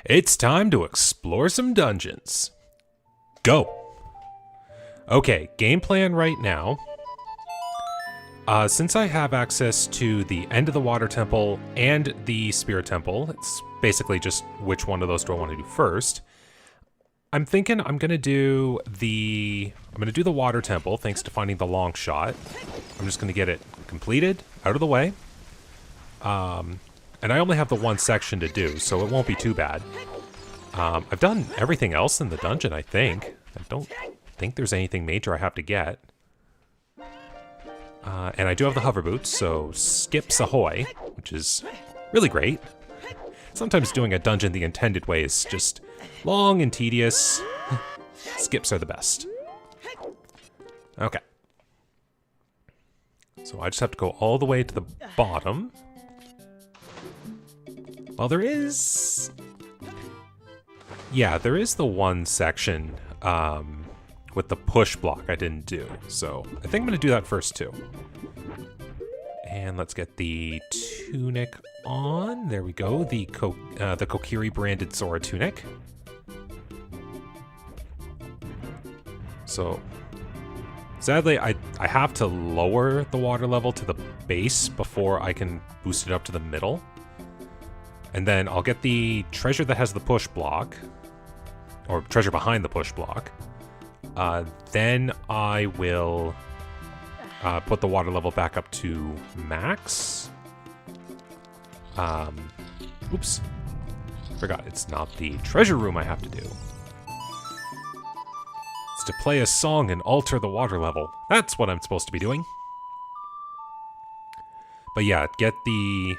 It's time to explore some dungeons. Go! Okay, game plan right now. Since I have access to the end of the water temple and the spirit temple, it's basically just which one of those do I want to do first. I'm thinking I'm gonna do the water temple thanks to finding the long shot. I'm just gonna get it completed, out of the way. And I only have the one section to do, so it won't be too bad. I've done everything else in the dungeon, I think. I don't think there's anything major I have to get. And I do have the hover boots, so skips ahoy, which is really great. Sometimes doing a dungeon the intended way is just long and tedious. Skips are the best. Okay. So I just have to go all the way to the bottom. Well, there is... Yeah, there is the one section with the push block I didn't do. So I think I'm going to do that first, too. And let's get the tunic on. There we go. The Kokiri branded Zora tunic. So, sadly, I have to lower the water level to the base before I can boost it up to the middle. And then I'll get the treasure that has the push block, or treasure behind the push block. Then I will put the water level back up to max. Oops. Forgot, it's not the treasure room I have to do. It's to play a song and alter the water level. That's what I'm supposed to be doing. But yeah, get the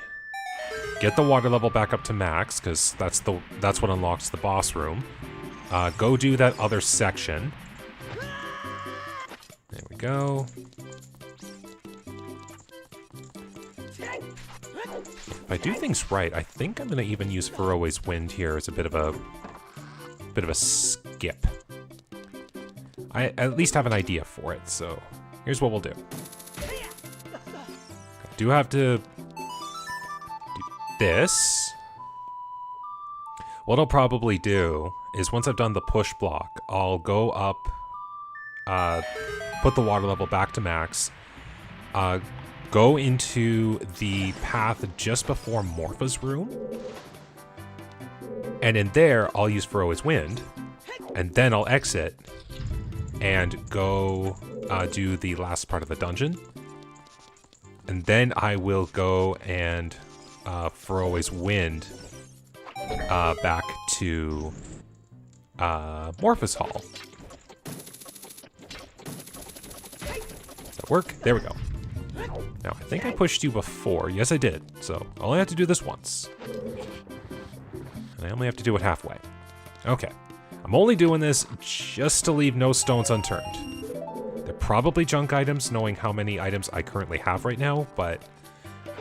water level back up to max, because that's what unlocks the boss room. Go do that other section. There we go. If I do things right, I think I'm gonna even use Faroe's Wind here as a bit of a skip. I at least have an idea for it, so here's what we'll do. I do have to this. What I'll probably do is once I've done the push block, I'll go up, put the water level back to max, go into the path just before Morpha's room, and in there I'll use Faroe's Wind, and then I'll exit and go do the last part of the dungeon, and then I will go and Faroe's Wind back to Morpha's Hall. Does that work? There we go. Now, I think I pushed you before. Yes, I did. So, I only have to do this once. And I only have to do it halfway. Okay. I'm only doing this just to leave no stones unturned. They're probably junk items, knowing how many items I currently have right now, but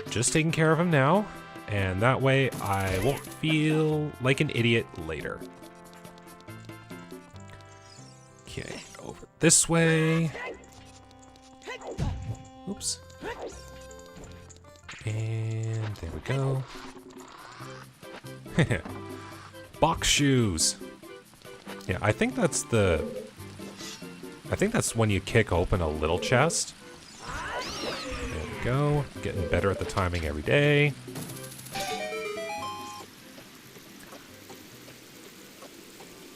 just taking care of them now. And that way, I won't feel like an idiot later. Okay, over this way. Oops. And there we go. Box shoes. Yeah, I think that's when you kick open a little chest. There we go. Getting better at the timing every day.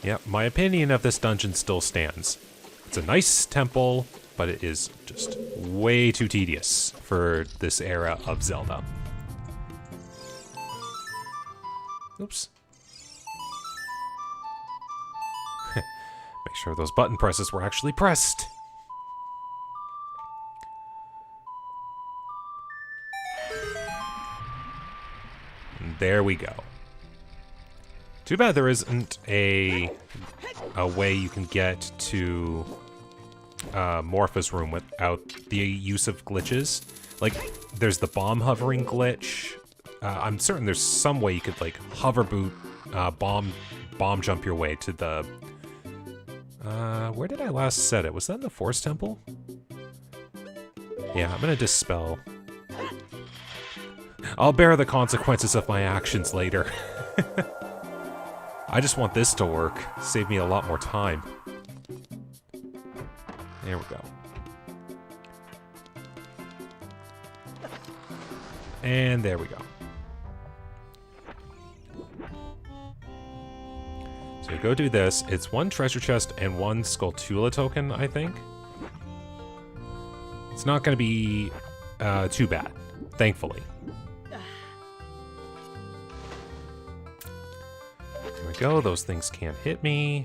Yeah, my opinion of this dungeon still stands. It's a nice temple, but it is just way too tedious for this era of Zelda. Oops. Make sure those button presses were actually pressed. And there we go. Too bad there isn't a way you can get to Morpha's room without the use of glitches. Like, there's the bomb hovering glitch. I'm certain there's some way you could, like, hover boot, bomb jump your way to the... where did I last set it? Was that in the Force Temple? Yeah, I'm gonna dispel. I'll bear the consequences of my actions later. I just want this to work. Save me a lot more time. There we go. And there we go. So go do this. It's one treasure chest and one Skulltula token, I think. It's not going to be too bad, thankfully. There we go. Those things can't hit me.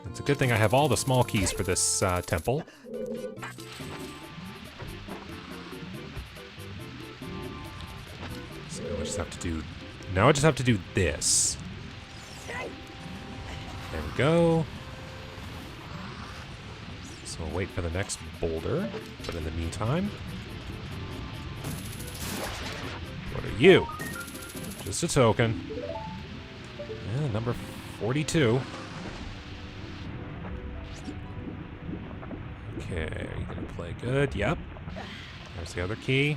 It's a good thing I have all the small keys for this temple. So now I just have to do... Now I just have to do this. There we go. So we'll wait for the next boulder. But in the meantime... What are you? Just a token. Yeah, number 42. Okay, are you gonna play good? Yep. There's the other key.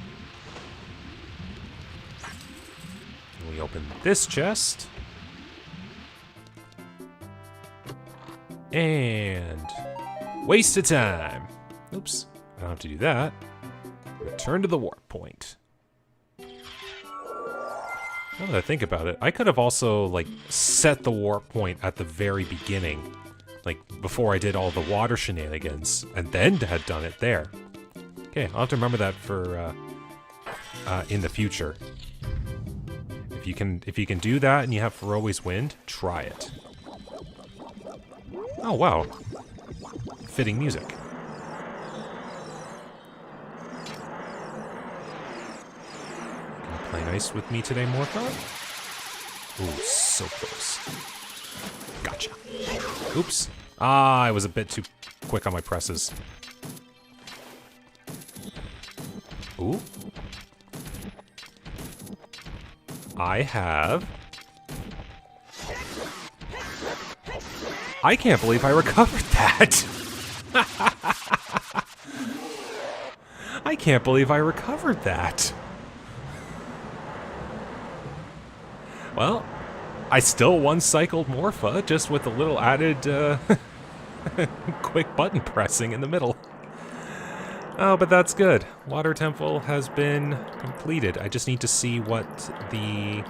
And we open this chest. And waste of time. Oops, I don't have to do that. Return to the warp point. Now that I think about it, I could have also, like, set the warp point at the very beginning. Like, before I did all the water shenanigans, and then had done it there. Okay, I'll have to remember that for, in the future. If you can do that and you have For Always Wind, try it. Oh, wow. Fitting music. Gonna play nice with me today, Morpha? Ooh, so close. Gotcha. Oops. Ah, I was a bit too quick on my presses. Ooh. I have... I can't believe I recovered that! I can't believe I recovered that! Well, I still one-cycled Morpha, just with a little added, quick button pressing in the middle. Oh, but that's good. Water Temple has been completed. I just need to see what the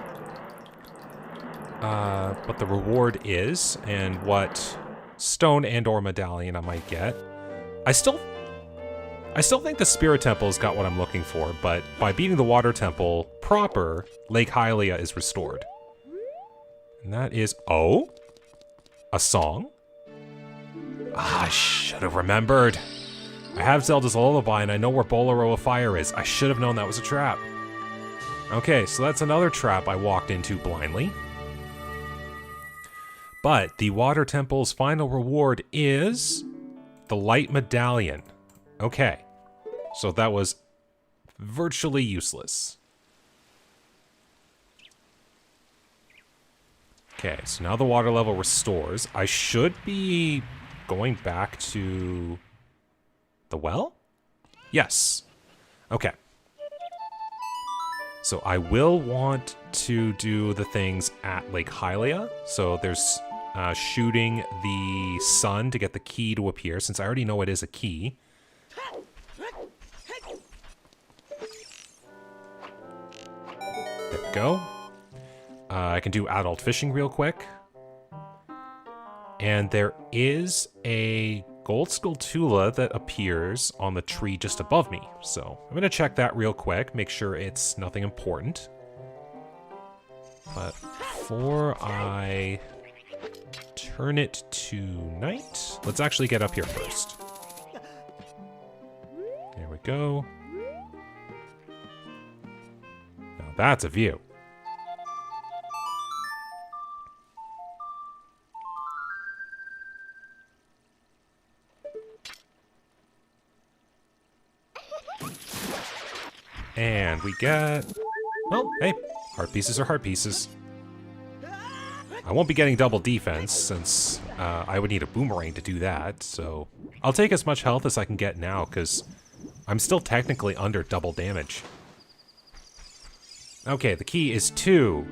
reward is, and what stone and/or medallion I might get. I still think the Spirit Temple's got what I'm looking for, but by beating the Water Temple proper, Lake Hylia is restored. And that is, oh, a song? Ah, I should have remembered. I have Zelda's Lullaby and I know where Bolero of Fire is. I should have known that was a trap. Okay, so that's another trap I walked into blindly. But the Water Temple's final reward is the Light Medallion. Okay, so that was virtually useless. Okay, so now the water level restores. I should be going back to the well? Yes. Okay. So I will want to do the things at Lake Hylia. So there's shooting the sun to get the key to appear, since I already know it is a key. There we go. I can do adult fishing real quick. And there is a gold Skulltula that appears on the tree just above me. So I'm going to check that real quick, make sure it's nothing important. But before I turn it to night, let's actually get up here first. There we go. Now that's a view. And we get... Well, hey, heart pieces are heart pieces. I won't be getting double defense, since I would need a boomerang to do that, so... I'll take as much health as I can get now, because I'm still technically under double damage. Okay, the key is 2.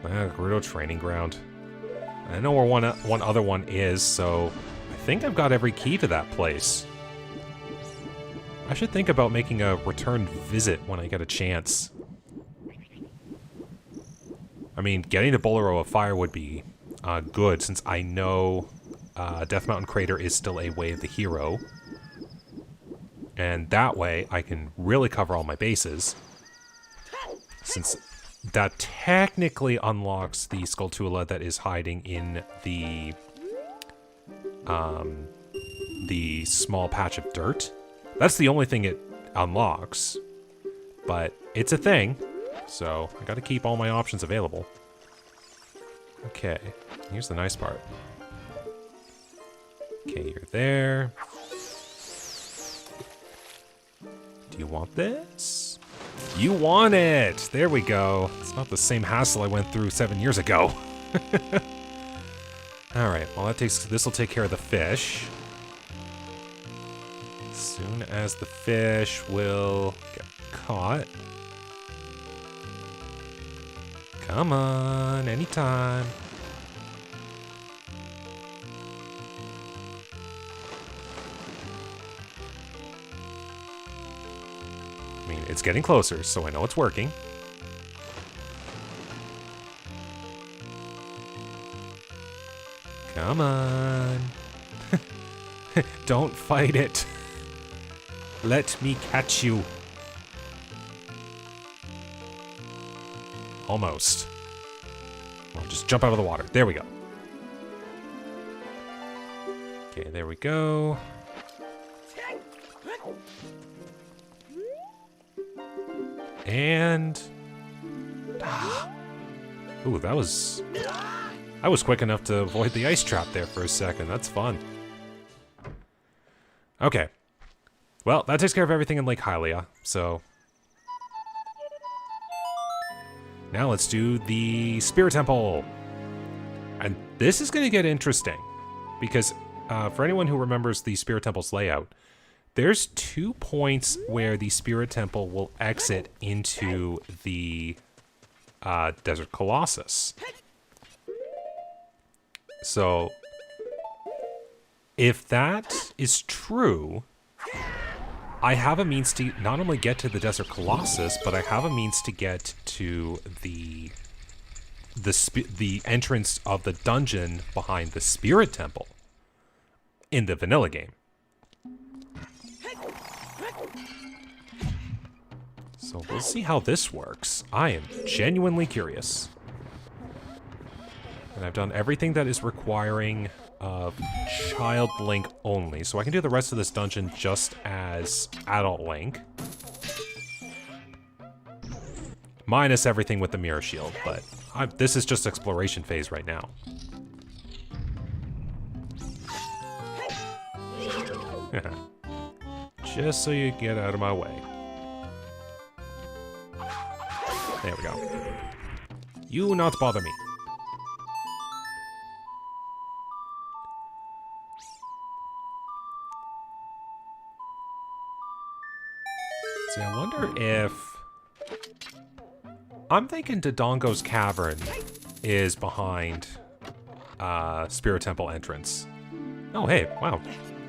Gerudo Training Ground. I know where one other one is, so I think I've got every key to that place. I should think about making a return visit when I get a chance. I mean, getting to Bolero of Fire would be good, since I know Death Mountain Crater is still a Way of the Hero. And that way, I can really cover all my bases. Since that technically unlocks the Skulltula that is hiding in the small patch of dirt. That's the only thing it unlocks. But it's a thing, so I gotta keep all my options available. Okay, here's the nice part. Okay, you're there. Do you want this? You want it! There we go. It's not the same hassle I went through 7 years ago. Alright, well this will take care of the fish. As soon as the fish will get caught. Come on, anytime. I mean, it's getting closer, so I know it's working. Come on. Don't fight it. Let me catch you. Almost. Well, just jump out of the water. There we go. Okay, there we go. And... Ooh, that was... I was quick enough to avoid the ice trap there for a second. That's fun. Okay. Well, that takes care of everything in Lake Hylia, so... Now let's do the Spirit Temple. And this is going to get interesting. Because for anyone who remembers the Spirit Temple's layout, there's 2 points where the Spirit Temple will exit into the Desert Colossus. So, if that is true, I have a means to not only get to the Desert Colossus, but I have a means to get to the entrance of the dungeon behind the Spirit Temple in the vanilla game. So we'll see how this works. I am genuinely curious. And I've done everything that is requiring Child Link only, so I can do the rest of this dungeon just as Adult Link. Minus everything with the Mirror Shield, but this is just exploration phase right now. Just so you get out of my way. There we go. You not bother me. See, I wonder if... I'm thinking Dodongo's Cavern is behind Spirit Temple entrance. Oh, hey, wow.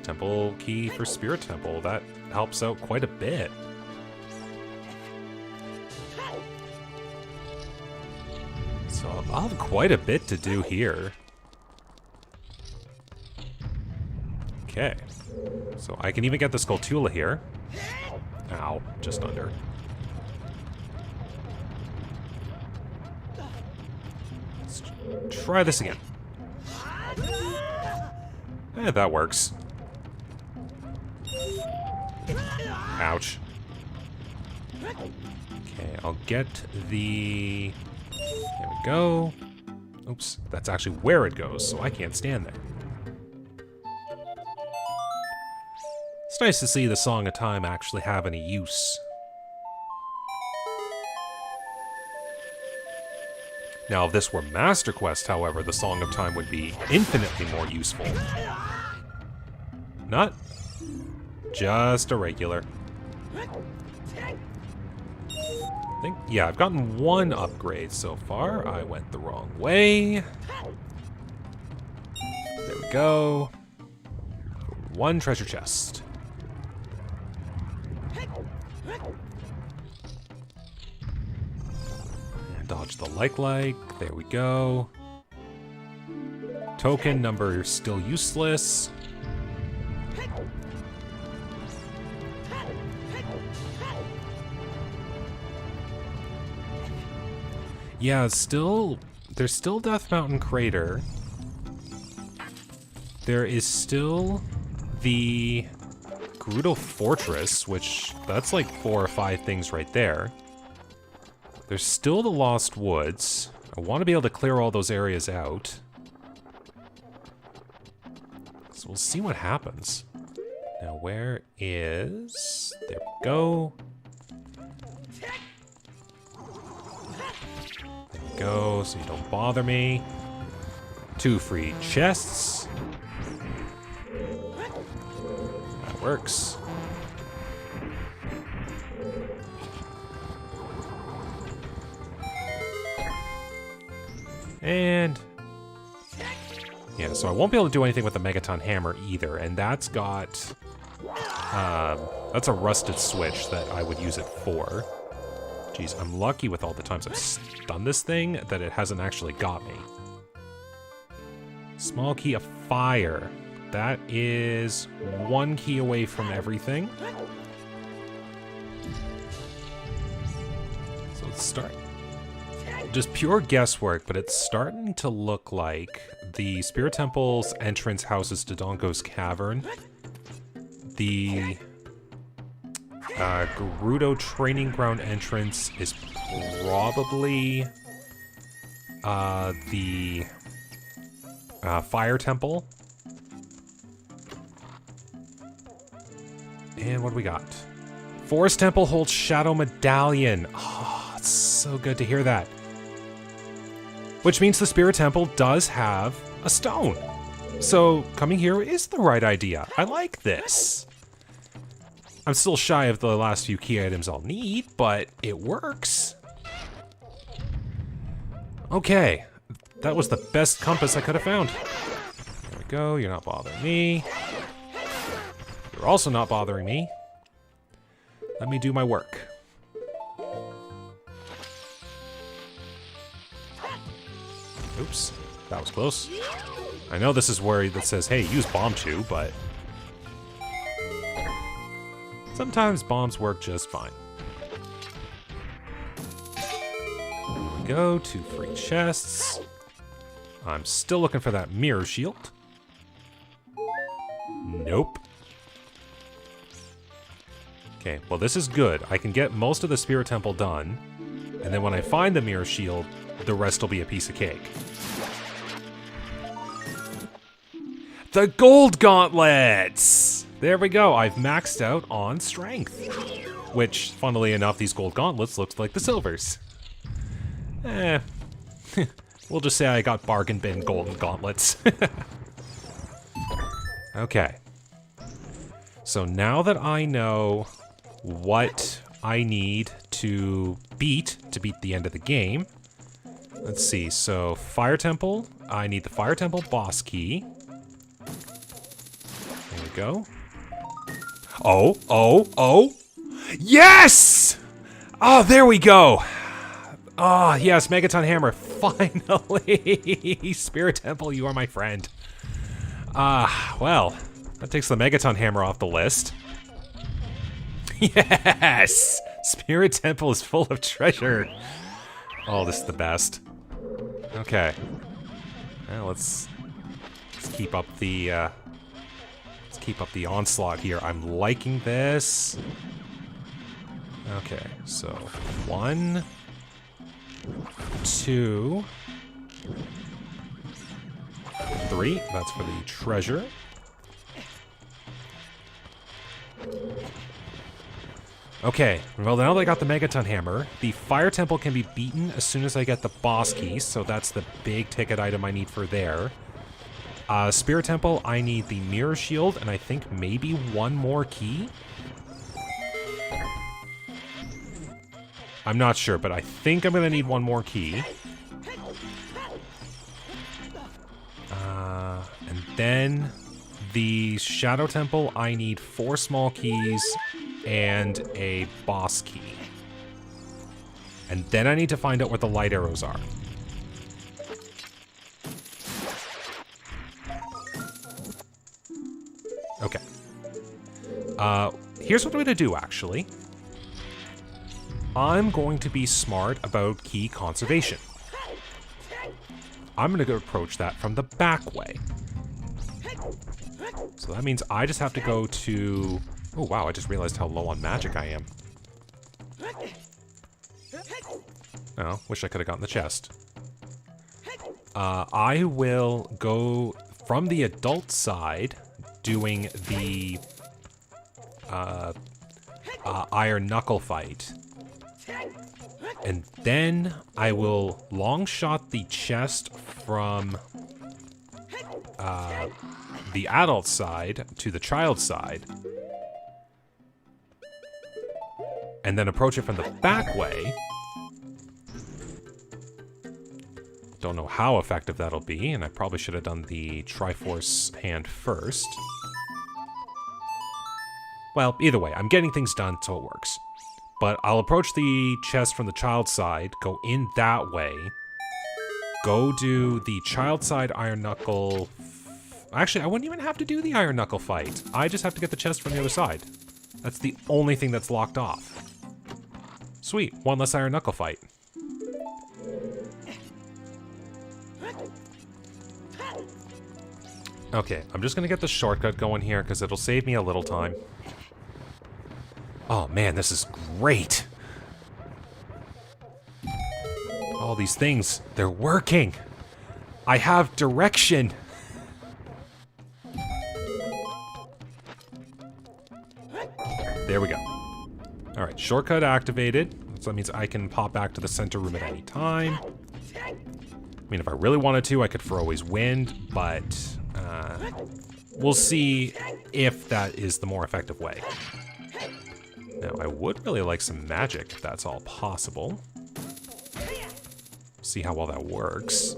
Temple key for Spirit Temple. That helps out quite a bit. So I'll have quite a bit to do here. Okay. So I can even get the Skulltula here. Ow, just under. Let's try this again. Eh, that works. Ouch. Okay, I'll get the... There we go. Oops, that's actually where it goes, so I can't stand there. It's nice to see the Song of Time actually have any use. Now, if this were Master Quest, however, the Song of Time would be infinitely more useful. Not just a regular. I think, yeah, I've gotten one upgrade so far. I went the wrong way. we go. One treasure chest. And dodge the like. There we go. Token number still useless. Yeah, there's still Death Mountain Crater. There is still the Gerudo Fortress, which that's like 4 or 5 things right there. There's still the Lost Woods. I want to be able to clear all those areas out. So we'll see what happens. Now where is... There we go. There we go, so you don't bother me. 2 free chests. That works. And... yeah, so I won't be able to do anything with the Megaton Hammer either, and that's got... that's a rusted switch that I would use it for. Jeez, I'm lucky with all the times I've stunned this thing that it hasn't actually got me. Small key of fire. That is 1 key away from everything. So let's start. Just pure guesswork, but it's starting to look like the Spirit Temple's entrance houses to Donko's Cavern. The Gerudo Training Ground entrance is probably the Fire Temple. And what do we got? Forest Temple holds Shadow Medallion. Oh, it's so good to hear that. Which means the Spirit Temple does have a stone. So coming here is the right idea. I like this. I'm still shy of the last few key items I'll need, but it works. Okay, that was the best compass I could have found. There we go, you're not bothering me. You're also not bothering me. Let me do my work. Oops, that was close. I know this is where it says, hey, use bomb 2, but... sometimes bombs work just fine. There we go, 2 free chests. I'm still looking for that mirror shield. Nope. Okay, well this is good. I can get most of the Spirit Temple done, and then when I find the mirror shield, the rest will be a piece of cake. The gold gauntlets! There we go, I've maxed out on strength. Which, funnily enough, these gold gauntlets look like the silvers. We'll just say I got bargain bin golden gauntlets. Okay. So now that I know what I need to beat the end of the game, let's see, so Fire Temple, I need the Fire Temple boss key. There we go. Oh! Yes! Oh, there we go! Oh, yes, Megaton Hammer, finally! Spirit Temple, you are my friend. Well, that takes the Megaton Hammer off the list. Yes! Spirit Temple is full of treasure. Oh, this is the best. Okay. Well, let's keep up the onslaught here. I'm liking this. Okay, so 1, 2, 3. That's for the treasure. Okay, well now that I got the Megaton Hammer, the Fire Temple can be beaten as soon as I get the boss key, so that's the big ticket item I need for there. Spirit Temple, I need the Mirror Shield, and I think maybe 1 more key? I'm not sure, but I think I'm gonna need 1 more key. And then the Shadow Temple, I need 4 small keys and a boss key. And then I need to find out where the light arrows are. Okay. Here's what I'm going to do, actually. I'm going to be smart about key conservation. I'm going to go approach that from the back way. So that means I just have to go to... Oh, wow, I just realized how low on magic I am. Oh, wish I could have gotten the chest. I will go from the adult side, doing the Iron Knuckle fight. And then I will long shot the chest from the adult side to the child side. And then approach it from the back way. Don't know how effective that'll be, and I probably should have done the Triforce hand first. Well, either way, I'm getting things done so it works. But I'll approach the chest from the child side, go in that way, go do the child side Iron Knuckle... Actually, I wouldn't even have to do the Iron Knuckle fight. I just have to get the chest from the other side. That's the only thing that's locked off. Sweet, one less Iron Knuckle fight. Okay, I'm just gonna get the shortcut going here because it'll save me a little time. Oh man, this is great. All these things, they're working. I have direction. There we go. All right, shortcut activated. So that means I can pop back to the center room at any time. I mean, if I really wanted to, I could for always wind, but we'll see if that is the more effective way. Now, I would really like some magic, if that's all possible. See how well that works.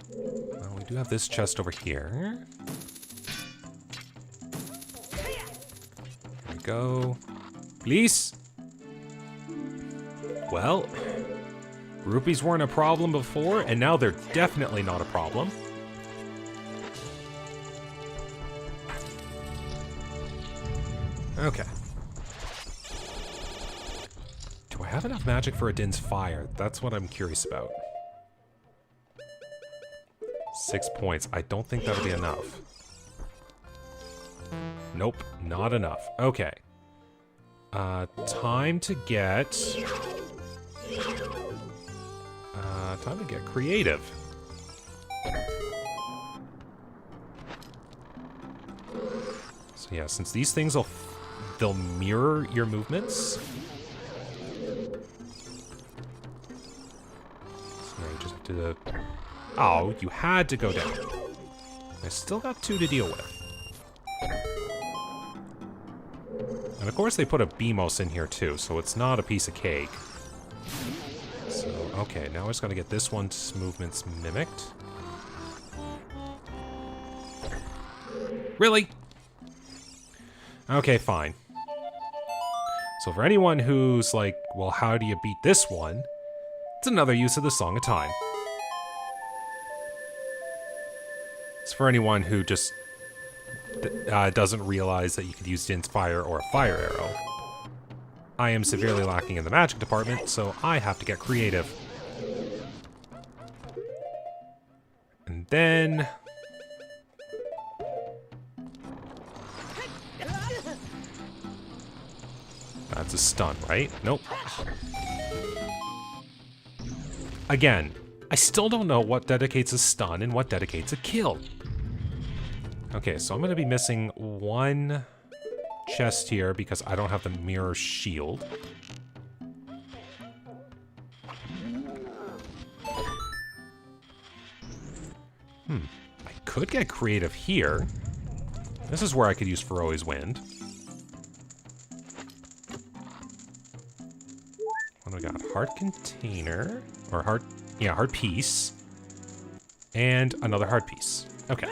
Well, we do have this chest over here. There we go. Please. Well, rupees weren't a problem before, and now they're definitely not a problem. Okay. Do I have enough magic for Adin's fire? That's what I'm curious about. 6 points. I don't think that'll be enough. Nope, not enough. Okay. Time to get... time to get creative. So yeah, since these things they'll mirror your movements. So yeah, you just have to... Oh, you had to go down. I still got 2 to deal with. And of course they put a BMOS in here too, so it's not a piece of cake. So, okay, now I just gotta get this one's movements mimicked. Really? Okay, fine. So for anyone who's like, well, how do you beat this one? It's another use of the Song of Time. It's for anyone who just doesn't realize that you could use Din's Fire or a Fire Arrow. I am severely lacking in the magic department, so I have to get creative. And then... That's a stun, right? Nope. Again, I still don't know what dedicates a stun and what dedicates a kill. Okay, so I'm going to be missing 1 chest here because I don't have the mirror shield. I could get creative here. This is where I could use Feroe's Wind. What do we got? heart container, or heart, yeah, heart piece, and another heart piece. Okay.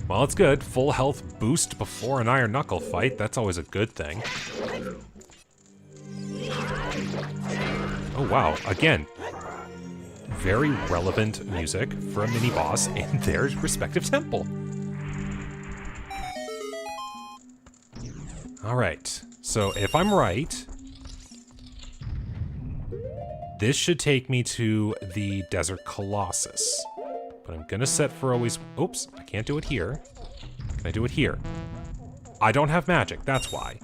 Well, it's good. Full health boost before an iron knuckle fight. That's always a good thing. Oh, wow. Again, very relevant music for a mini-boss in their respective temple. Alright, so if I'm right, this should take me to the Desert Colossus. But I'm gonna set for always... Oops, I can't do it here. Can I do it here? I don't have magic, that's why.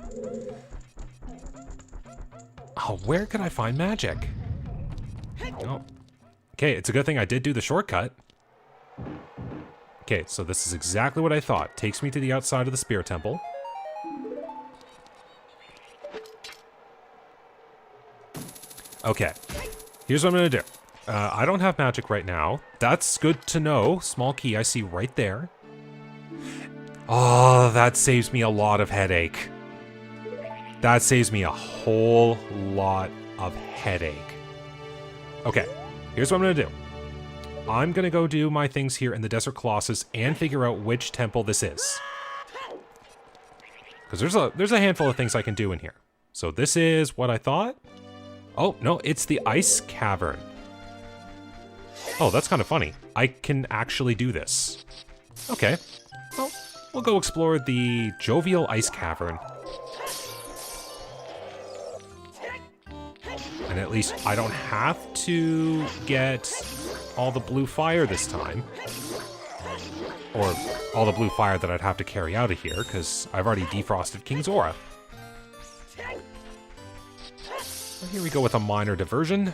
Oh, where could I find magic? Oh. Okay, it's a good thing I did do the shortcut. Okay, so this is exactly what I thought. Takes me to the outside of the Spirit Temple. Okay, here's what I'm gonna do. I don't have magic right now. That's good to know. Small key I see right there. Oh, that saves me a lot of headache. That saves me a whole lot of headache. Okay, here's what I'm gonna do. I'm gonna go do my things here in the Desert Colossus and figure out which temple this is. Because there's a handful of things I can do in here. So this is what I thought. Oh, no, it's the Ice Cavern. Oh, that's kind of funny. I can actually do this. Okay. Well, we'll go explore the Jovial Ice Cavern. And at least I don't have to get all the blue fire this time. Or all the blue fire that I'd have to carry out of here, because I've already defrosted King Zora. Here we go with a minor diversion.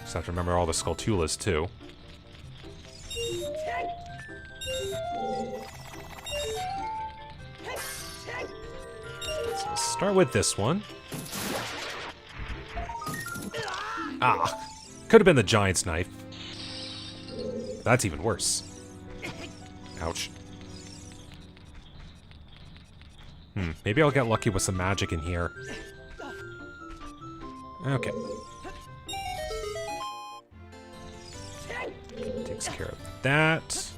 Just have to remember all the Skulltulas, too. So let's start with this one. Ah! Could have been the Giant's Knife. That's even worse. Ouch. Maybe I'll get lucky with some magic in here. Okay. Takes care of that.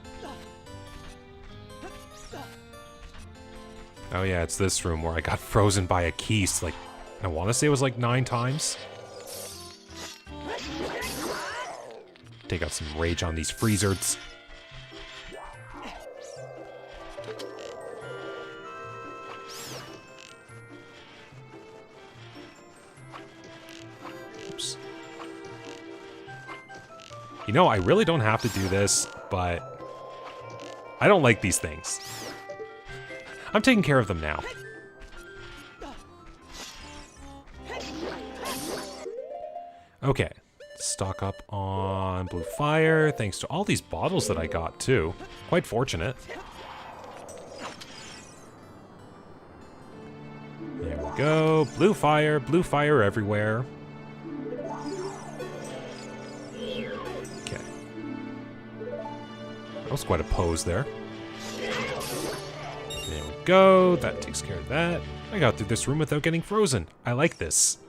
Oh yeah, it's this room where I got frozen by a keys, like, I want to say it was like 9 times. Take out some rage on these freezers. Oops. You know, I really don't have to do this, but I don't like these things. I'm taking care of them now. Okay. Stock up on blue fire, thanks to all these bottles that I got, too. Quite fortunate. There we go. Blue fire everywhere. Okay. That was quite a pose there. There we go. That takes care of that. I got through this room without getting frozen. I like this.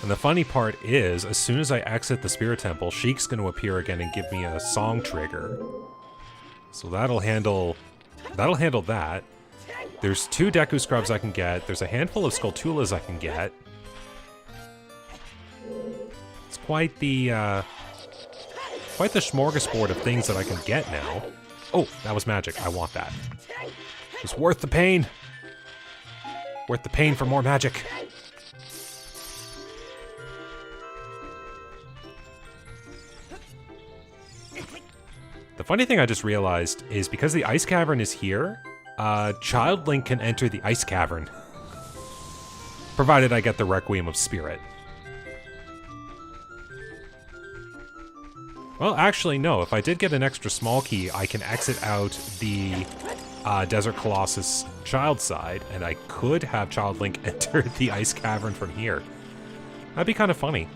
And the funny part is, as soon as I exit the Spirit Temple, Sheik's going to appear again and give me a song trigger. So that'll handle that. There's 2 Deku Scrubs I can get. There's a handful of Skulltulas I can get. It's quite the smorgasbord of things that I can get now. Oh, that was magic. I want that. It's worth the pain. Worth the pain for more magic. The funny thing I just realized is because the Ice Cavern is here, Child Link can enter the Ice Cavern. Provided I get the Requiem of Spirit. Well, actually, no. If I did get an extra small key, I can exit out the Desert Colossus child side, and I could have Child Link enter the Ice Cavern from here. That'd be kind of funny.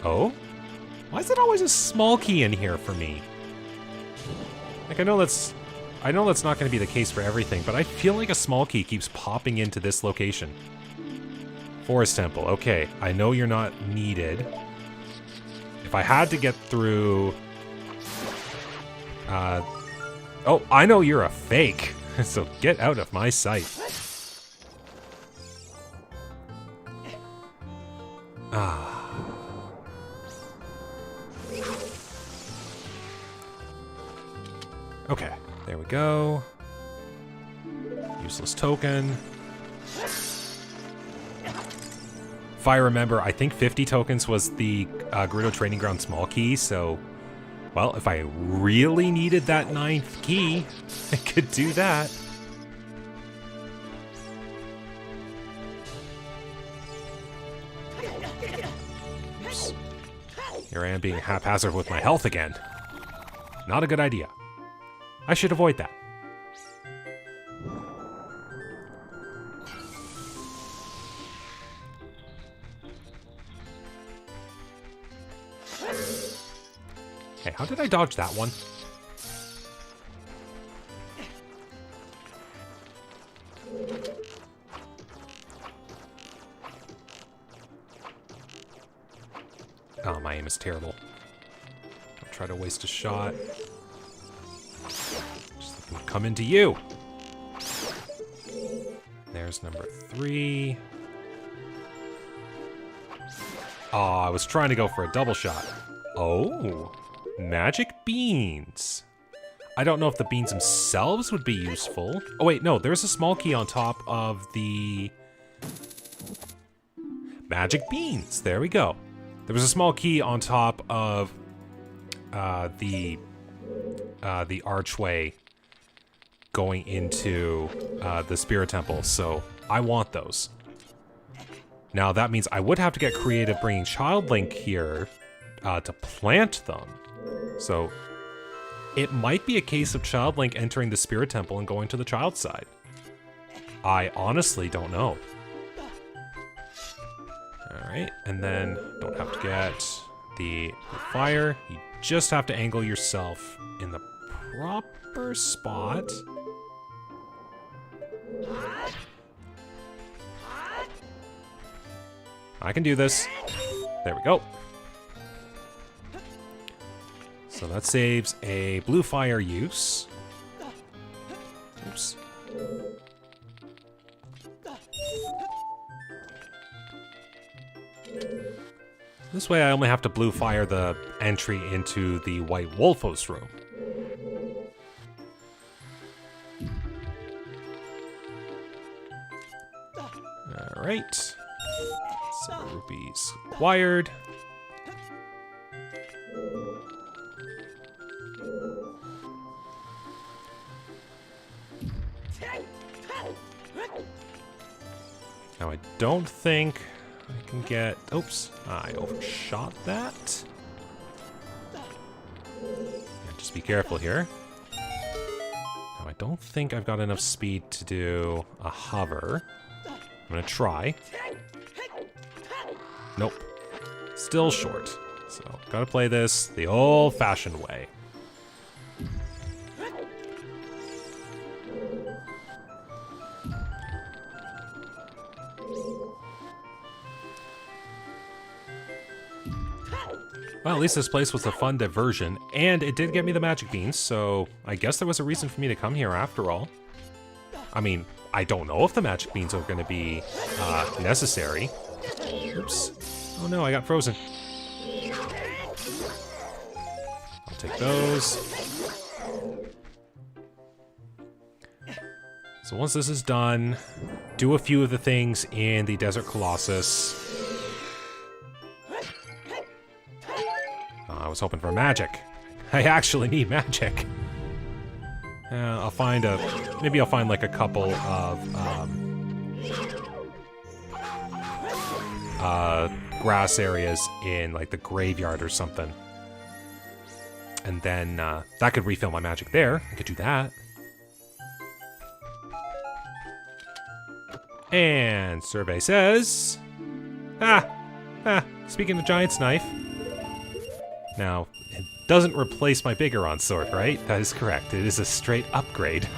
Oh? Why is it always a small key in here for me? Like, I know that's not going to be the case for everything, but I feel like a small key keeps popping into this location. Forest Temple. Okay, I know you're not needed. If I had to get through... oh, I know you're a fake, so get out of my sight. Okay, there we go. Useless token. If I remember, I think 50 tokens was the Gerudo Training Ground small key, so... Well, if I really needed that 9th key, I could do that. Oops. Here I am being haphazard with my health again. Not a good idea. I should avoid that. Hey, how did I dodge that one? Oh, my aim is terrible. Don't try to waste a shot. Just let them come into you. There's number 3. Oh, I was trying to go for a double shot. Oh. Magic beans. I don't know if the beans themselves would be useful. Oh wait, no, there's a small key on top of the magic beans. There we go. There was a small key on top of the archway going into the Spirit Temple, so I want those. Now that means I would have to get creative bringing Child Link here to plant them. So, it might be a case of Child Link entering the Spirit Temple and going to the child side. I honestly don't know. Alright, and then don't have to get the fire. You just have to angle yourself in the proper spot. I can do this. There we go. So that saves a blue fire use. Oops. This way I only have to blue fire the entry into the White Wolfos room. Alright. 7 rupees acquired. Now I don't think I can get... Oops, I overshot that. Yeah, just be careful here. Now I don't think I've got enough speed to do a hover. I'm gonna try. Nope. Still short. So, gotta play this the old-fashioned way. Well, at least this place was a fun diversion, and it did get me the magic beans, so I guess there was a reason for me to come here after all. I mean, I don't know if the magic beans are going to be necessary. Oops. Oh no, I got frozen. I'll take those. So once this is done, do a few of the things in the Desert Colossus. I was hoping for magic. I actually need magic. I'll find maybe I'll find like a couple of grass areas in like the graveyard or something. And then that could refill my magic there. I could do that. And survey says... Speaking of Giant's Knife. Now, it doesn't replace my Bigoron sword, right? That is correct. It is a straight upgrade.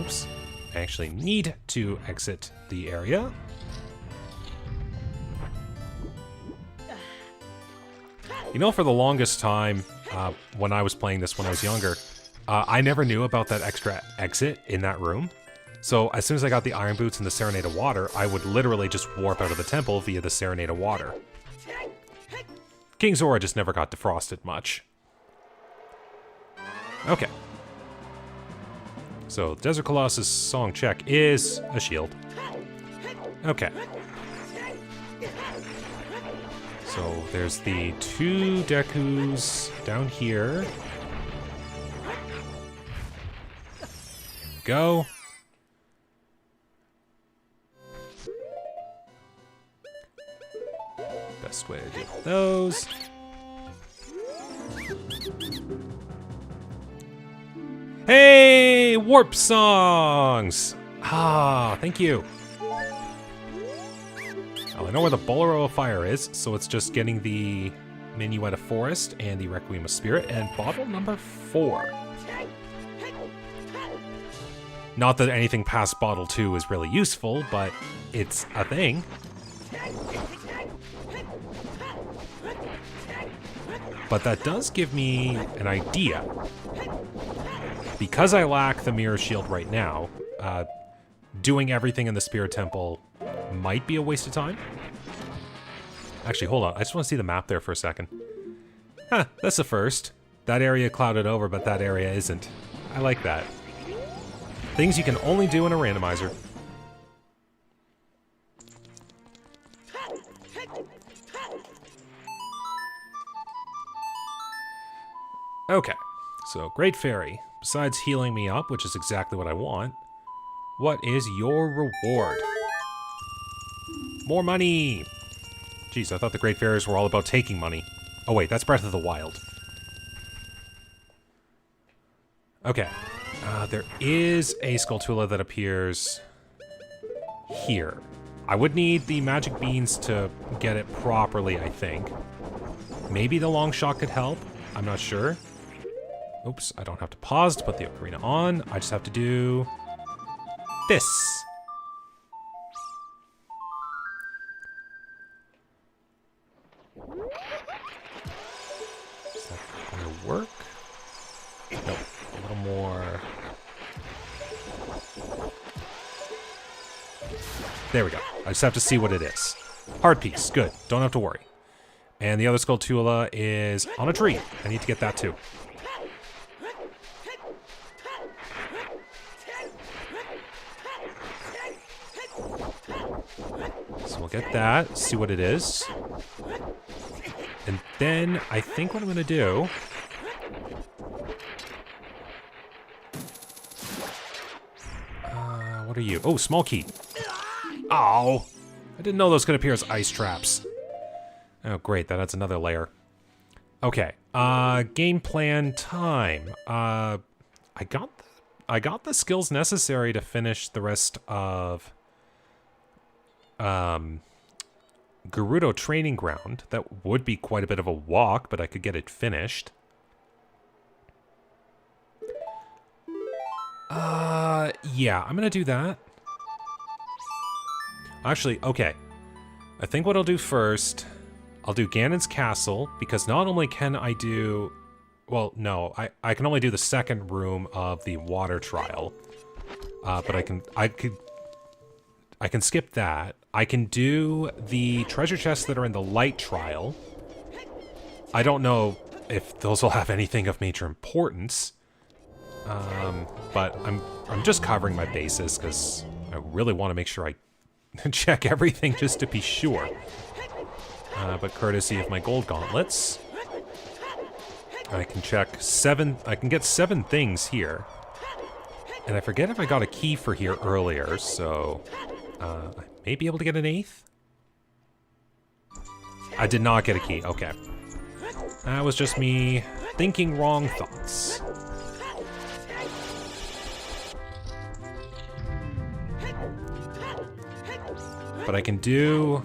Oops. I actually need to exit the area. You know, for the longest time, when I was playing this when I was younger, I never knew about that extra exit in that room. So as soon as I got the Iron Boots and the Serenade of Water, I would literally just warp out of the temple via the Serenade of Water. King Zora just never got defrosted much. Okay. So, Desert Colossus Song check is a shield. Okay. So, there's the 2 Dekus down here. Go. Best way to deal with those. Hey, warp songs! Ah, thank you. Well, I know where the Bolero of Fire is, so it's just getting the Minuet of Forest and the Requiem of Spirit and bottle number 4. Not that anything past bottle 2 is really useful, but it's a thing. But that does give me an idea. Because I lack the Mirror Shield right now, doing everything in the Spirit Temple might be a waste of time. Actually, hold on. I just want to see the map there for a second. Huh, that's the first. That area clouded over, but that area isn't. I like that. Things you can only do in a randomizer. Okay, so Great Fairy. Besides healing me up, which is exactly what I want, what is your reward? More money! Jeez, I thought the Great Fairies were all about taking money. Oh wait, that's Breath of the Wild. Okay, there is a Skulltula that appears here. I would need the magic beans to get it properly, I think. Maybe the long shot could help. I'm not sure. Oops, I don't have to pause to put the ocarina on. I just have to do this. Is that gonna work? Nope, a little more. There we go. I just have to see what it is. Hard piece, good. Don't have to worry. And the other Skulltula is on a tree. I need to get that too. So we'll get that, see what it is. And then I think what I'm going to do... what are you? Oh, small key. Oh! I didn't know those could appear as ice traps. Oh, great. That adds another layer. Okay. Game plan time. I got the skills necessary to finish the rest of Gerudo Training Ground. That would be quite a bit of a walk, but I could get it finished. Yeah, I'm gonna do that. Actually, okay. I think what I'll do first, I'll do Ganon's Castle, because not only can I do... Well, no, I can only do the second room of the water trial. But I can skip that. I can do the treasure chests that are in the light trial. I don't know if those will have anything of major importance. But I'm just covering my bases because I really want to make sure I check everything just to be sure. But courtesy of my gold gauntlets, I can check 7. I can get 7 things here. And I forget if I got a key for here earlier, so I may be able to get an 8th. I did not get a key. Okay. That was just me thinking wrong thoughts. But I can do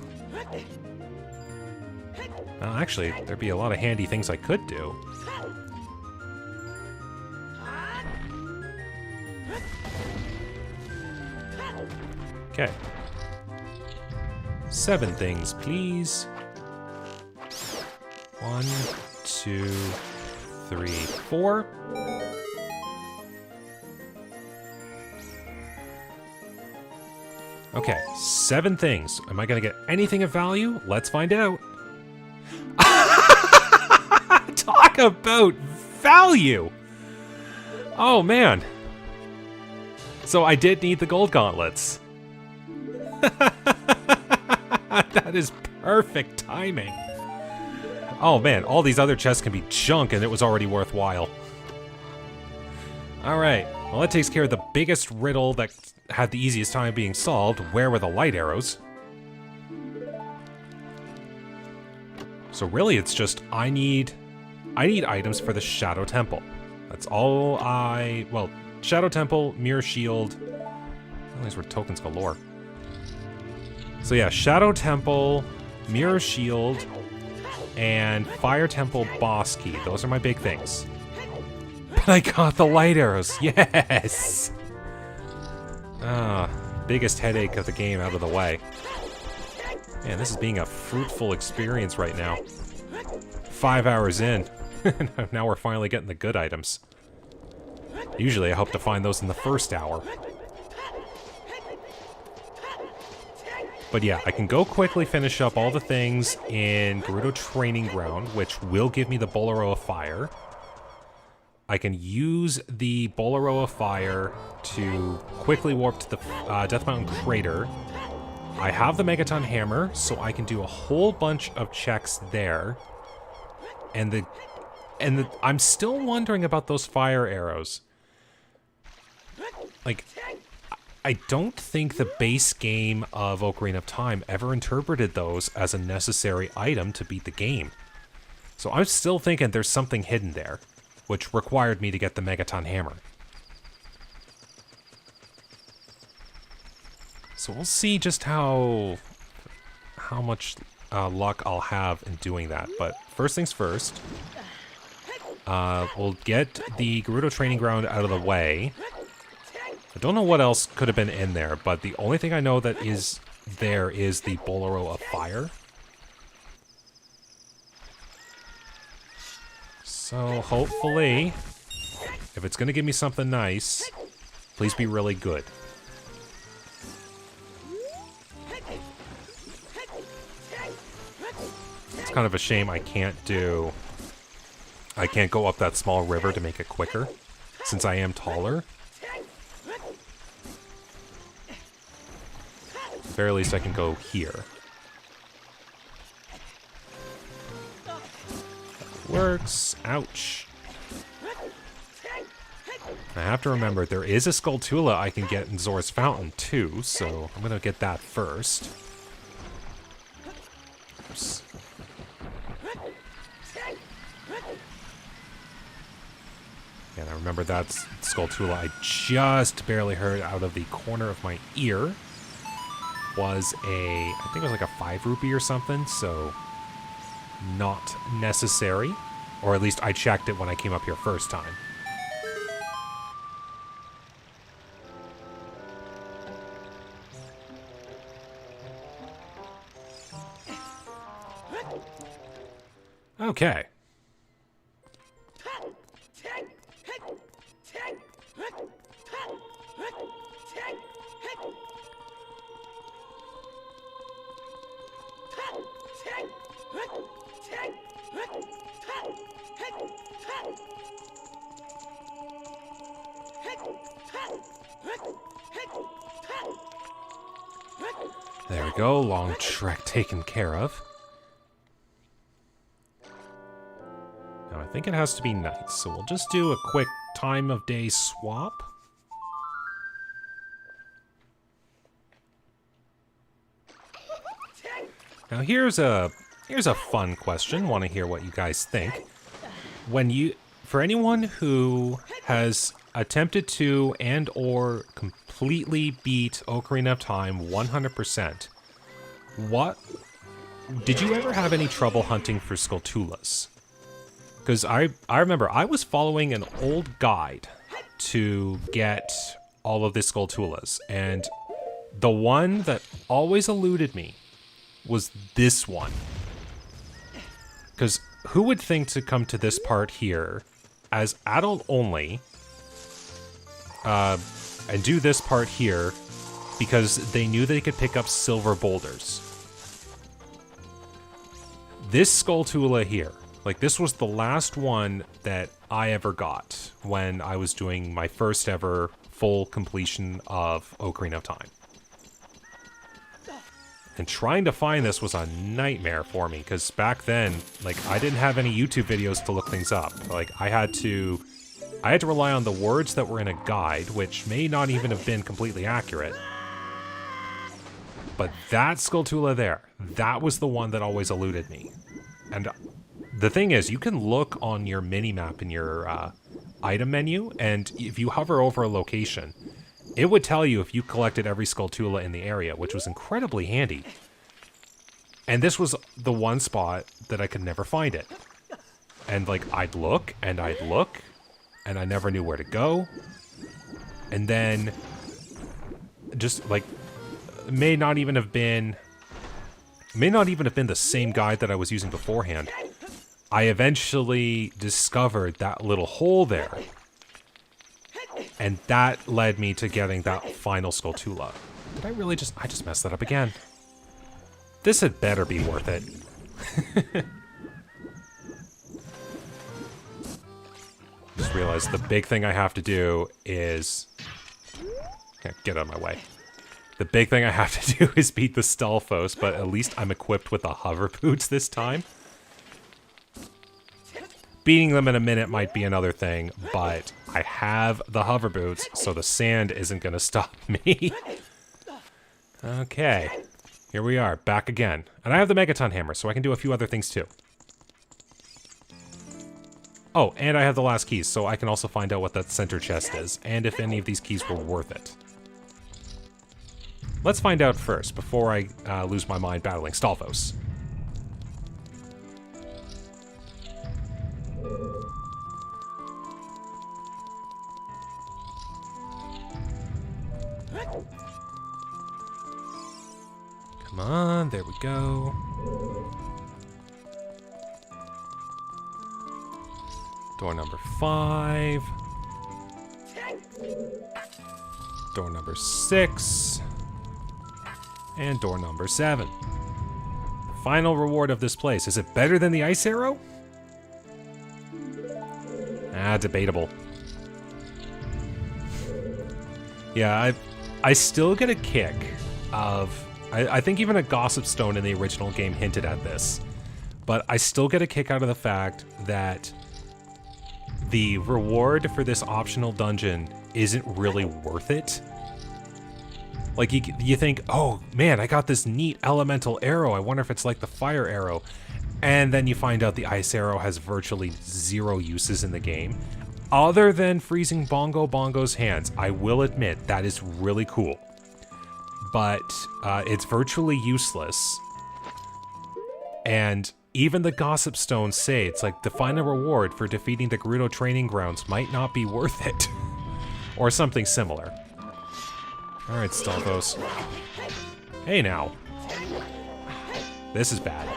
Well, actually, there'd be a lot of handy things I could do. Okay. 7 things, please. 1, 2, 3, 4. Okay, 7 things. Am I gonna get anything of value? Let's find out. Talk about value! Oh, man. So I did need the gold gauntlets. That is perfect timing. Oh man, all these other chests can be junk and it was already worthwhile. Alright, well that takes care of the biggest riddle that had the easiest time being solved. Where were the light arrows? So really it's just I need items for the Shadow Temple. That's all well, Shadow Temple, Mirror Shield. Oh, these were tokens galore. So yeah, Shadow Temple, Mirror Shield, and Fire Temple Boss Key. Those are my big things. But I got the light arrows. Yes! Biggest headache of the game out of the way. Man, this is being a fruitful experience right now. 5 hours in. Now we're finally getting the good items. Usually I hope to find those in the first hour. But yeah, I can go quickly finish up all the things in Gerudo Training Ground, which will give me the Bolero of Fire. I can use the Bolero of Fire to quickly warp to the Death Mountain Crater. I have the Megaton Hammer, so I can do a whole bunch of checks there. And I'm still wondering about those fire arrows. Like, I don't think the base game of Ocarina of Time ever interpreted those as a necessary item to beat the game. So I'm still thinking there's something hidden there, which required me to get the Megaton Hammer. So we'll see just how much luck I'll have in doing that. But first things first, we'll get the Gerudo Training Ground out of the way. I don't know what else could have been in there, but the only thing I know that is there is the Bolero of Fire. So hopefully, if it's going to give me something nice, please be really good. It's kind of a shame I can't go up that small river to make it quicker, since I am taller. At the very least I can go here. Works. Ouch. I have to remember, there is a Skulltula I can get in Zora's Fountain too, so I'm gonna get that first. Oops. And I remember that's Skulltula I just barely heard out of the corner of my ear. Was I think it was like a 5 rupee or something, so not necessary. Or at least I checked it when I came up here first time. Okay. There we go, long trek taken care of. Now I think it has to be night, so we'll just do a quick time of day swap. Now here's a fun question. Want to hear what you guys think. For anyone who has attempted to and or completely beat Ocarina of Time 100%, what did you ever have any trouble hunting for Skulltulas? Because I remember I was following an old guide to get all of the Skulltulas, and the one that always eluded me was this one. Because who would think to come to this part here as adult only, and do this part here because they knew they could pick up silver boulders. This Skulltula here, like this was the last one that I ever got when I was doing my first ever full completion of Ocarina of Time. And trying to find this was a nightmare for me, because back then, like, I didn't have any YouTube videos to look things up. Like, I had to rely on the words that were in a guide, which may not even have been completely accurate. But that Skulltula there, that was the one that always eluded me. And the thing is, you can look on your mini-map in your item menu, and if you hover over a location, it would tell you if you collected every Skulltula in the area, which was incredibly handy. And this was the one spot that I could never find it. And like, I'd look, and I never knew where to go. And then, just like, it may not even have been the same guide that I was using beforehand. I eventually discovered that little hole there. And that led me to getting that final Skulltula. Did I just messed that up again? This had better be worth it. Just realized the big thing I have to do is... Get out of my way. The big thing I have to do is beat the Stalfos, but at least I'm equipped with the hover boots this time. Beating them in a minute might be another thing, but I have the hover boots, so the sand isn't going to stop me. Okay, here we are, back again. And I have the Megaton Hammer, so I can do a few other things too. Oh, and I have the last keys, so I can also find out what that center chest is, and if any of these keys were worth it. Let's find out first, before I lose my mind battling Stalfos. Come on, there we go. Door number 5. Door number 6. And door number 7. The final reward of this place. Is it better than the ice arrow? Debatable. Yeah, I still get a kick of... I think even a Gossip Stone in the original game hinted at this. But I still get a kick out of the fact that the reward for this optional dungeon isn't really worth it. Like, you think, oh man, I got this neat elemental arrow. I wonder if it's like the fire arrow. And then you find out the ice arrow has virtually 0 uses in the game. Other than freezing Bongo's hands. I will admit, that is really cool. But it's virtually useless. And even the Gossip Stones say it's like the final reward for defeating the Gerudo training grounds might not be worth it. Or something similar. Alright, Stalfos. Hey now. This is bad.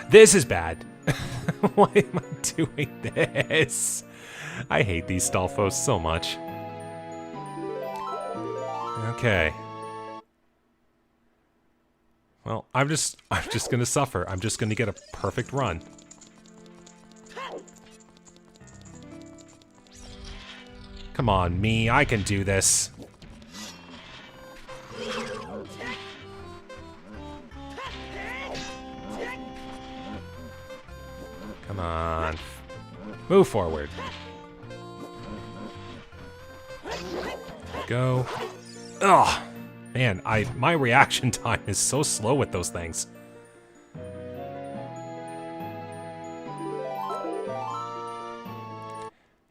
This is bad. Why am I doing this? I hate these Stalfos so much. Okay. Well, I'm just gonna suffer. I'm just gonna get a perfect run. Come on, me. I can do this. Come on. Move forward. Go. Ugh. Man, my reaction time is so slow with those things.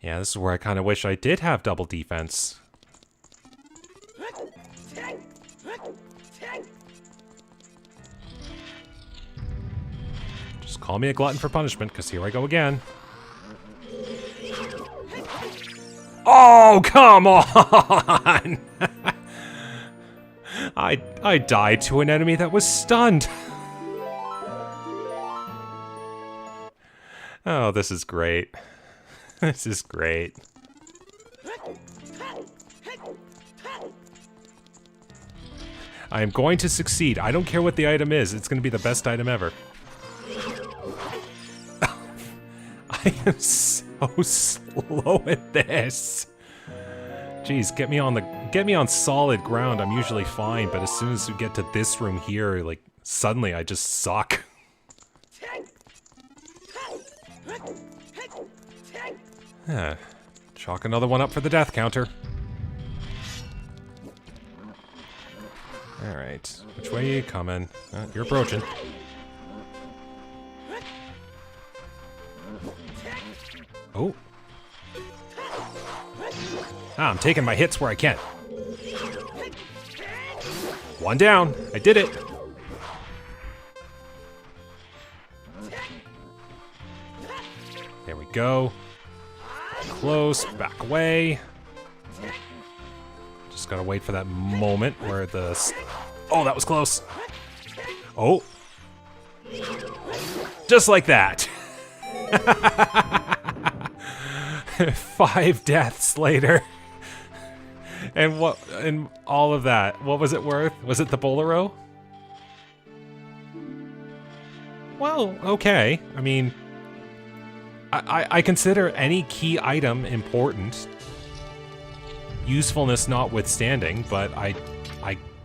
Yeah, this is where I kind of wish I did have double defense. Call me a glutton for punishment, because here I go again. Oh, come on! I died to an enemy that was stunned. Oh, this is great. This is great. I am going to succeed. I don't care what the item is. It's going to be the best item ever. I am so slow at this. Jeez, get me on solid ground. I'm usually fine, but as soon as we get to this room here, like suddenly I just suck. Chalk another one up for the death counter. Alright, which way are you coming? You're approaching. Oh. I'm taking my hits where I can. One down. I did it. There we go. Close, back away. Just gotta wait for that moment where the... Oh, that was close. Oh. Just like that. 5 deaths later. And what, and all of that, what was it worth? Was it the Bolero? Well, okay. I mean, I consider any key item important, usefulness notwithstanding, but I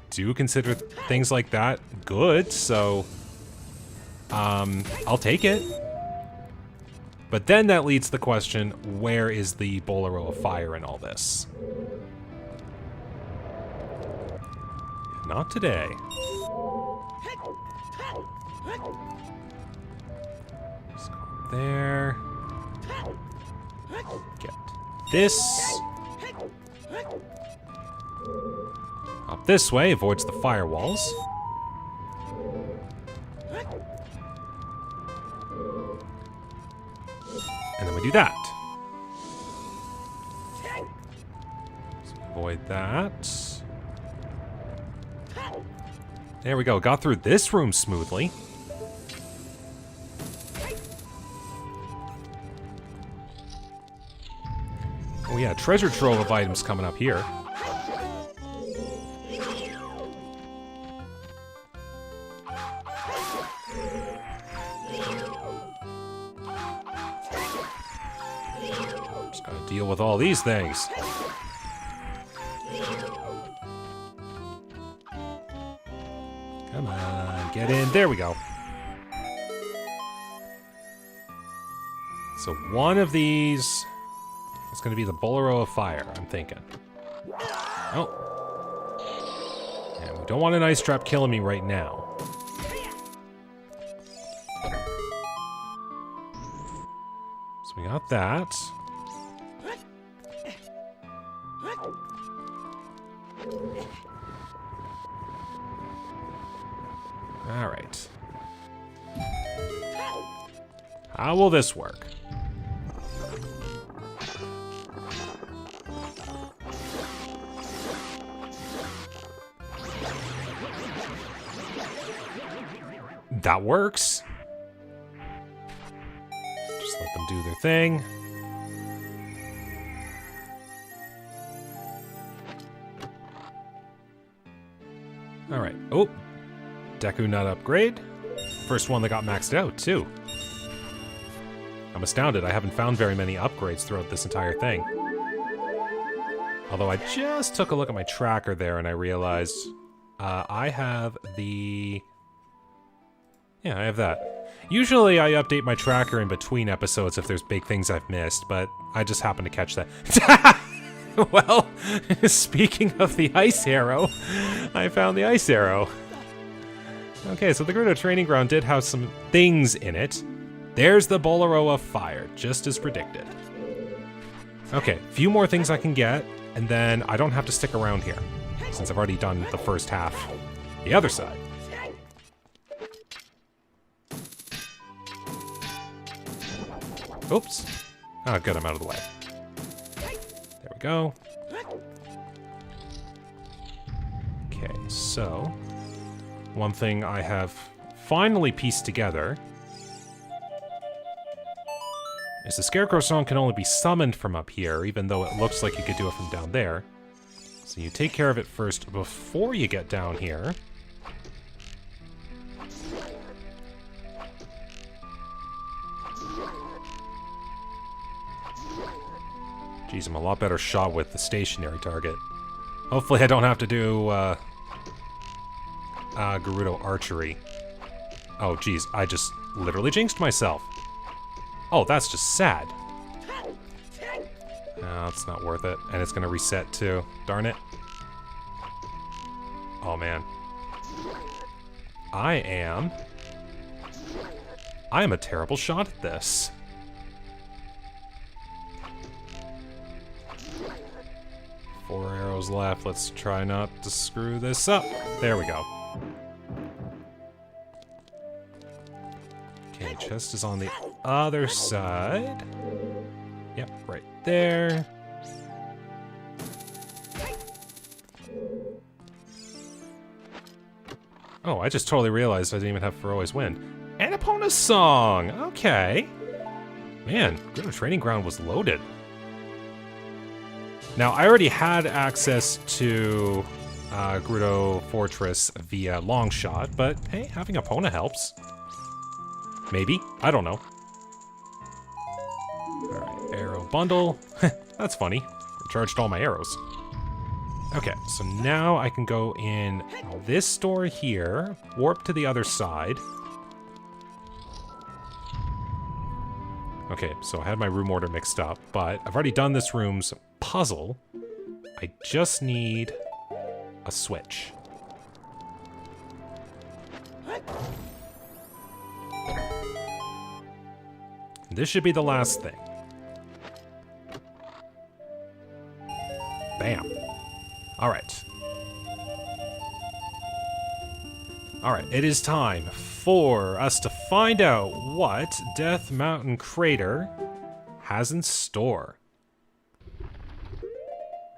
do consider things like that good, so I'll take it. But then that leads to the question, where is the Bolero of Fire in all this? Not today. Let's go there. Get this. Up this way, avoids the firewalls. And then we do that. So avoid that. There we go, got through this room smoothly. Oh yeah, treasure trove of items coming up here. Just gotta deal with all these things. Come on, get in. There we go. So one of these is going to be the Bolero of Fire, I'm thinking. Oh. And we don't want an ice trap killing me right now. So we got that. Alright. How will this work? That works. Just let them do their thing. Alright. Oh. Deku Nut upgrade. First one that got maxed out, too. I'm astounded. I haven't found very many upgrades throughout this entire thing. Although I just took a look at my tracker there and I realized I have the... Yeah, I have that. Usually I update my tracker in between episodes if there's big things I've missed, but I just happened to catch that. Well, speaking of the ice arrow, I found the ice arrow. Okay, so the Gerudo Training Ground did have some things in it. There's the Bolero of Fire, just as predicted. Okay, a few more things I can get, and then I don't have to stick around here, since I've already done the first half. The other side. Oops. Ah, good, I'm out of the way. There we go. Okay, so... one thing I have finally pieced together is the Scarecrow Song can only be summoned from up here, even though it looks like you could do it from down there. So you take care of it first before you get down here. Jeez, I'm a lot better shot with the stationary target. Hopefully I don't have to do Gerudo archery. Oh, geez, I just literally jinxed myself. Oh, that's just sad. Oh, it's not worth it. And it's gonna reset too. Darn it. Oh, man. I am a terrible shot at this. Four arrows left. Let's try not to screw this up. There we go. Okay, chest is on the other side. Yep, right there. Oh, I just totally realized I didn't even have For Always Win. And Epona's Song! Okay. Man, Griddle Training Ground was loaded. Now, I already had access to Gerudo Fortress via Longshot, but hey, having Epona helps. Maybe. I don't know. Alright, arrow bundle. That's funny. I charged all my arrows. Okay, so now I can go in this door here, warp to the other side. Okay, so I had my room order mixed up, but I've already done this room's puzzle. I just need a switch. This should be the last thing. Bam. Alright. Alright, it is time for us to find out what Death Mountain Crater has in store.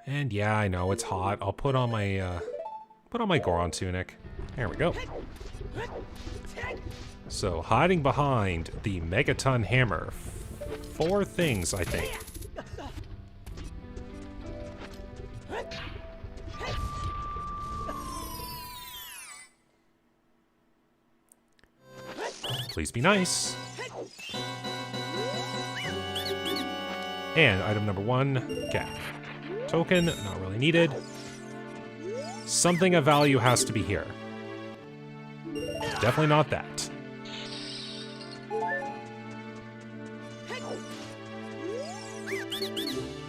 And yeah, I know it's hot. I'll put on my Goron tunic. There we go. So, hiding behind the Megaton Hammer. 4 things, I think. Please be nice. And item number 1, okay. Token, not really needed. Something of value has to be here. Definitely not that.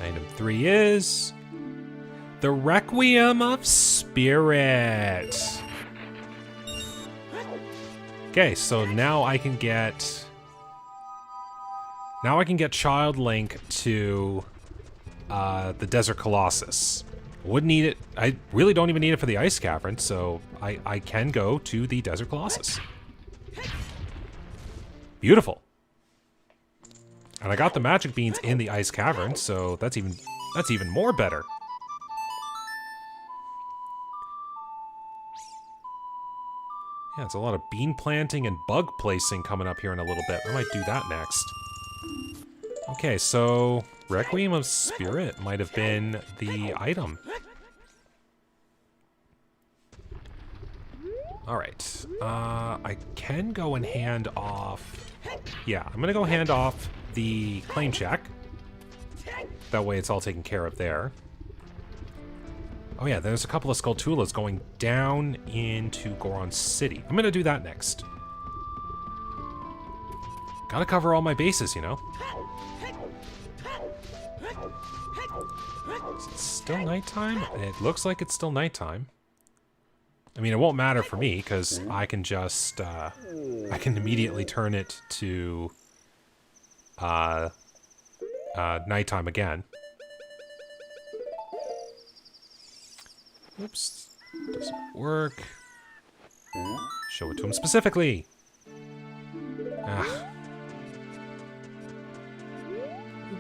Item 3 is the Requiem of Spirits. Okay, so now I can get Child Link to the Desert Colossus. Wouldn't need it. I really don't even need it for the Ice Cavern, so I can go to the Desert Colossus. Beautiful. And I got the magic beans in the Ice Cavern, so that's even more better. Yeah, it's a lot of bean planting and bug placing coming up here in a little bit. I might do that next. Okay, so Requiem of Spirit might have been the item. Alright, I can go and hand off... Yeah, I'm gonna go hand off the claim check. That way it's all taken care of there. Oh yeah, there's a couple of Skulltulas going down into Goron City. I'm gonna do that next. Gotta cover all my bases, you know? Is it still nighttime? It looks like it's still nighttime. I mean, it won't matter for me, because I can just, I can immediately turn it to, nighttime again. Oops. Doesn't work. Show it to him specifically. Ah.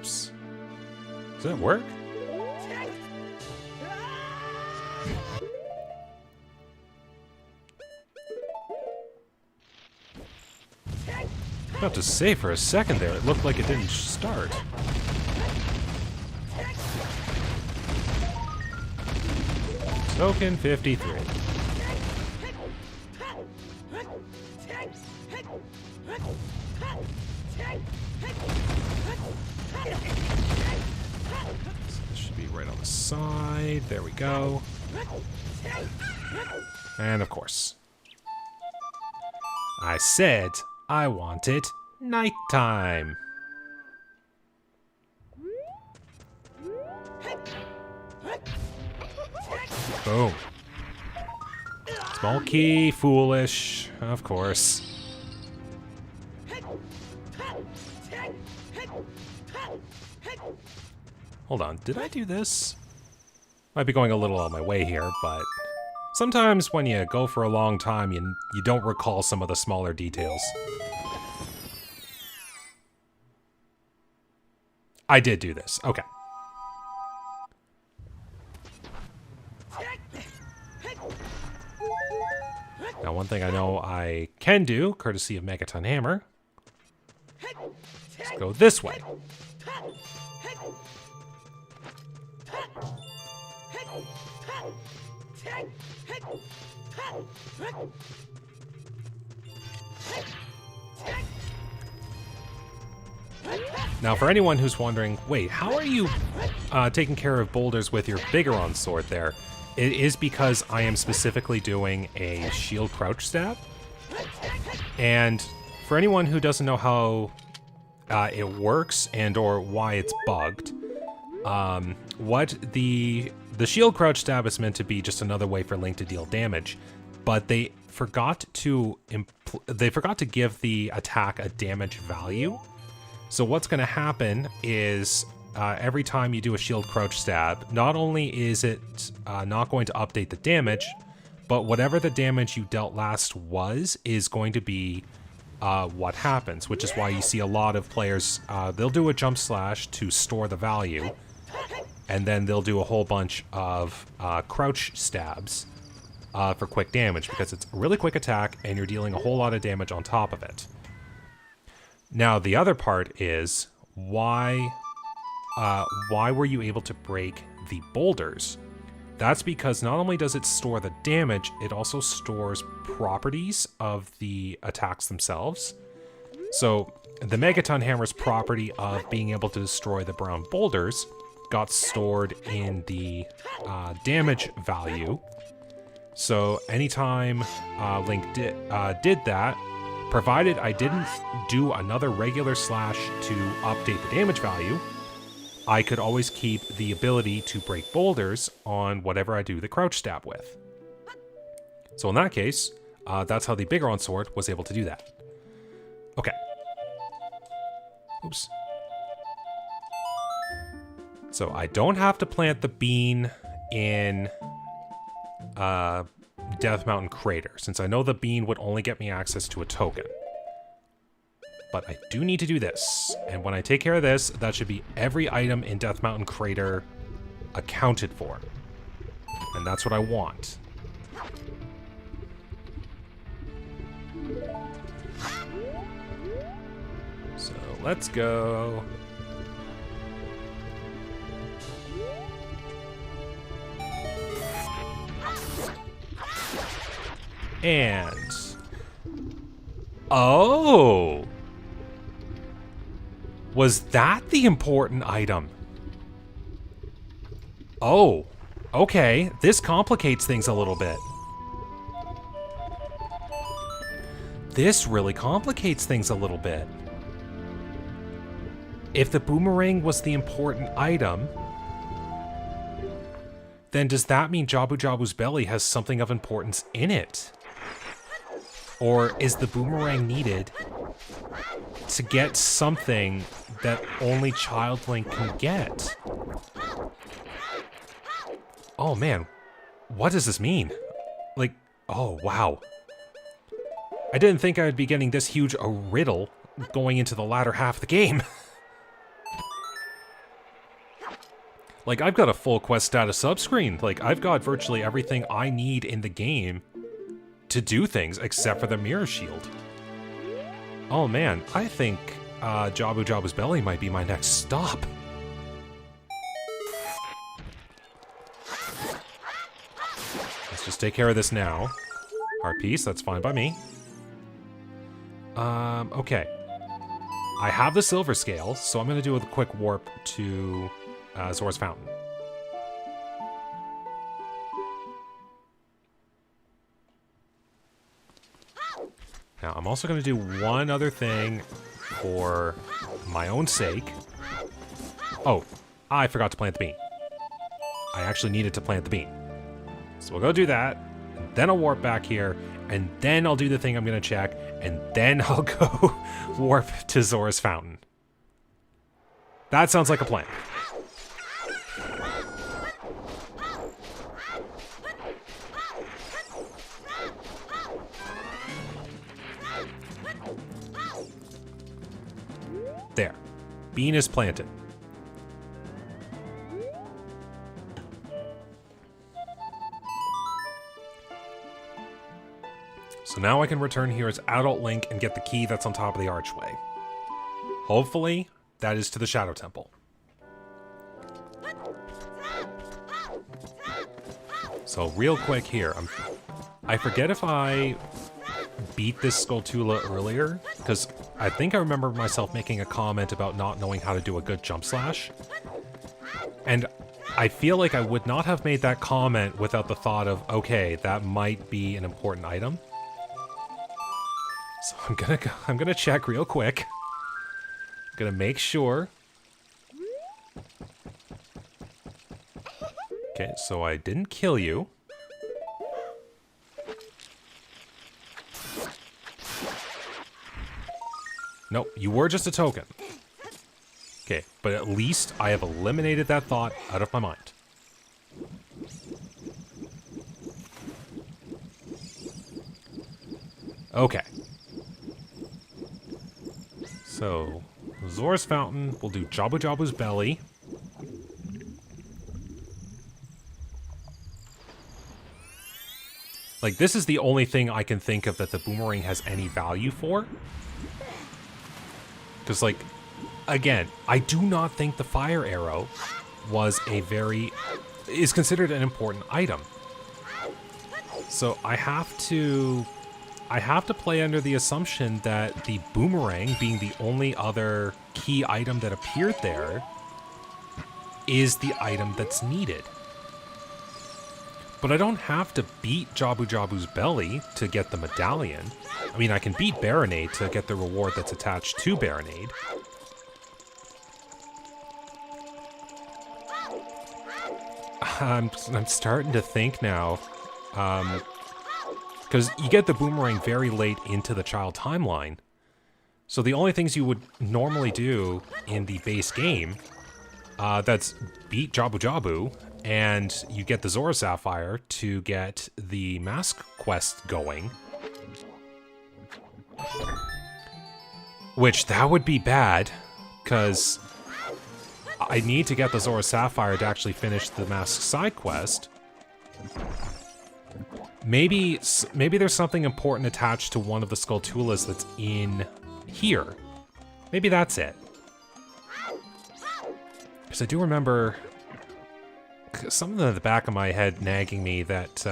Oops. Does that work? About to say for a second there, it looked like it didn't start. Token 53. So this should be right on the side. There we go. And of course, I said I wanted nighttime. Boom. Small key, foolish, of course. Hold on, did I do this? Might be going a little out of my way here, but sometimes when you go for a long time, you don't recall some of the smaller details. I did do this, okay. Now, one thing I know I can do, courtesy of Megaton Hammer, is go this way. Now, for anyone who's wondering, wait, how are you taking care of boulders with your Bigoron sword there? It is because I am specifically doing a shield crouch stab. And for anyone who doesn't know how it works and or why it's bugged, what the shield crouch stab is meant to be just another way for Link to deal damage, but they forgot to give the attack a damage value. So what's going to happen is every time you do a shield crouch stab, not only is it not going to update the damage, but whatever the damage you dealt last was is going to be what happens, which is why you see a lot of players, they'll do a jump slash to store the value, and then they'll do a whole bunch of crouch stabs for quick damage, because it's a really quick attack and you're dealing a whole lot of damage on top of it. Now, the other part is, why were you able to break the boulders? That's because not only does it store the damage, it also stores properties of the attacks themselves. So the Megaton Hammer's property of being able to destroy the brown boulders got stored in the damage value. So anytime Link did that, provided I didn't do another regular slash to update the damage value, I could always keep the ability to break boulders on whatever I do the crouch stab with. So in that case, that's how the Bigoron sword was able to do that. Okay. Oops. So I don't have to plant the bean in Death Mountain Crater, since I know the bean would only get me access to a token. But I do need to do this, and when I take care of this, that should be every item in Death Mountain Crater accounted for. And that's what I want. So let's go. And... oh! Was that the important item? Oh, okay. This complicates things a little bit. This really complicates things a little bit. If the boomerang was the important item, then does that mean Jabu Jabu's belly has something of importance in it? Or is the boomerang needed to get something that only Child Link can get? Oh man, what does this mean? Like, oh wow. I didn't think I would be getting this huge a riddle going into the latter half of the game. Like, I've got a full quest status subscreen. Like, I've got virtually everything I need in the game to do things, except for the mirror shield. Oh man, I think Jabu Jabu's belly might be my next stop. Let's just take care of this now. Heart piece, that's fine by me. Okay. I have the silver scale, so I'm gonna do a quick warp to Zora's Fountain. Now, I'm also going to do one other thing for my own sake. Oh, I forgot to plant the bean. I actually needed to plant the bean. So we'll go do that, and then I'll warp back here, and then I'll do the thing I'm going to check, and then I'll go warp to Zora's Fountain. That sounds like a plan. There. Bean is planted. So now I can return here as Adult Link and get the key that's on top of the archway. Hopefully, that is to the Shadow Temple. So real quick here, I forget if I beat this Skulltula earlier, because I think I remember myself making a comment about not knowing how to do a good jump slash. And I feel like I would not have made that comment without the thought of, okay, that might be an important item. So I'm gonna check real quick. I'm gonna make sure. Okay, so I didn't kill you. Nope, you were just a token. Okay, but at least I have eliminated that thought out of my mind. Okay. So, Zora's Fountain, we'll do Jabu Jabu's belly. Like, this is the only thing I can think of that the boomerang has any value for. Because, like, again, I do not think the fire arrow is considered an important item. So I have to play under the assumption that the boomerang, being the only other key item that appeared there, is the item that's needed. But I don't have to beat Jabu Jabu's belly to get the medallion. I mean, I can beat Baronade to get the reward that's attached to Baronade. I'm starting to think now, because you get the boomerang very late into the child timeline. So the only things you would normally do in the base game, that's beat Jabu Jabu, and you get the Zora Sapphire to get the mask quest going. Which, that would be bad, because I need to get the Zora Sapphire to actually finish the mask side quest. Maybe there's something important attached to one of the Skulltulas that's in here. Maybe that's it. Because I do remember something in the back of my head nagging me that,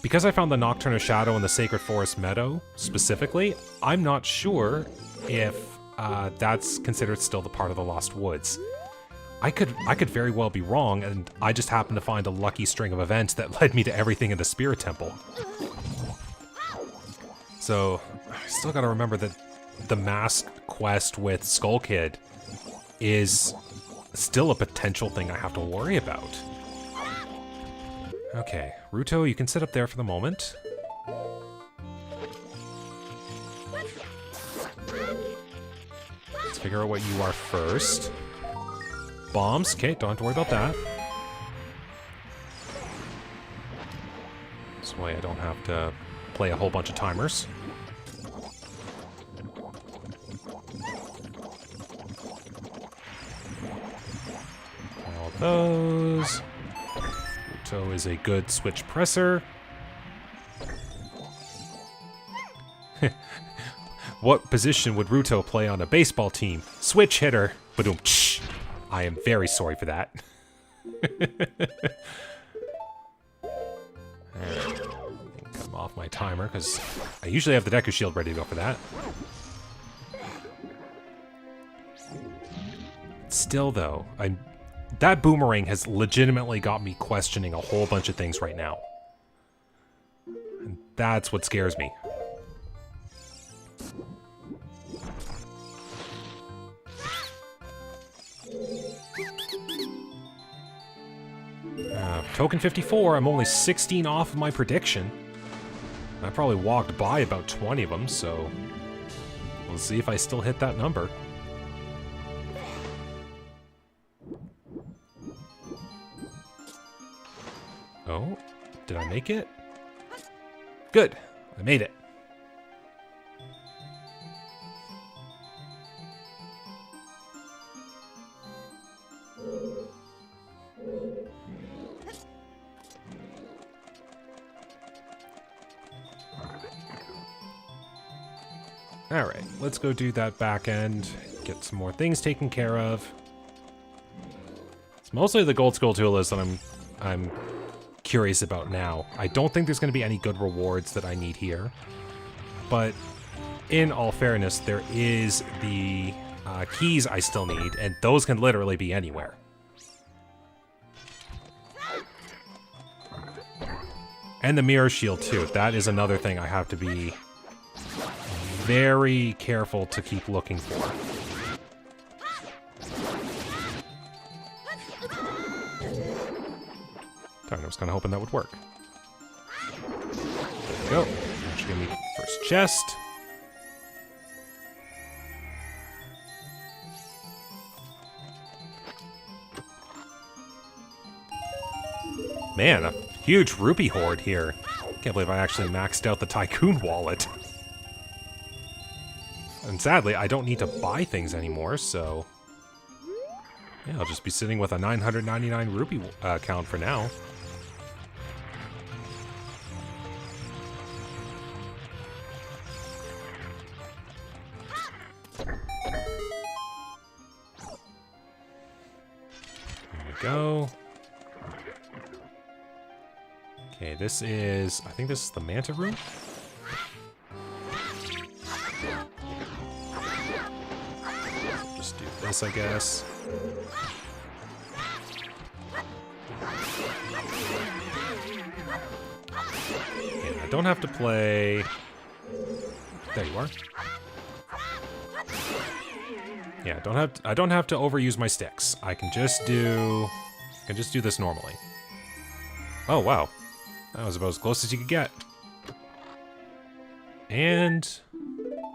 because I found the Nocturne of Shadow in the Sacred Forest Meadow, specifically, I'm not sure if that's considered still the part of the Lost Woods. I could very well be wrong, and I just happened to find a lucky string of events that led me to everything in the Spirit Temple. So, I still gotta remember that the mask quest with Skull Kid is still a potential thing I have to worry about. Okay, Ruto, you can sit up there for the moment. Let's figure out what you are first. Bombs, okay, don't have to worry about that. This way I don't have to play a whole bunch of timers. those. Ruto is a good switch presser. What position would Ruto play on a baseball team? Switch hitter. Ba-doom. I am very sorry for that. Come off my timer, because I usually have the Deku Shield ready to go for that. Still, though, that boomerang has legitimately got me questioning a whole bunch of things right now. And that's what scares me. Token 54, I'm only 16 off of my prediction. I probably walked by about 20 of them, so we'll see if I still hit that number. Oh, did I make it? Good, I made it. Alright, let's go do that back end, get some more things taken care of. It's mostly the gold Skulltulas that I'm curious about now. I don't think there's going to be any good rewards that I need here, but in all fairness, there is the keys I still need, and those can literally be anywhere. And the mirror shield too. That is another thing I have to be very careful to keep looking for. Darn, I was kind of hoping that would work. There we go. Actually, give me the first chest. Man, a huge rupee hoard here. Can't believe I actually maxed out the Tycoon wallet. And sadly, I don't need to buy things anymore, so yeah, I'll just be sitting with a 999 rupee account for now. There we go. Okay, this is, I think this is the Manta room. This, I guess. Okay, I don't have to play. There you are. Yeah, I don't have to overuse my sticks. I can just do this normally. Oh wow, that was about as close as you could get. And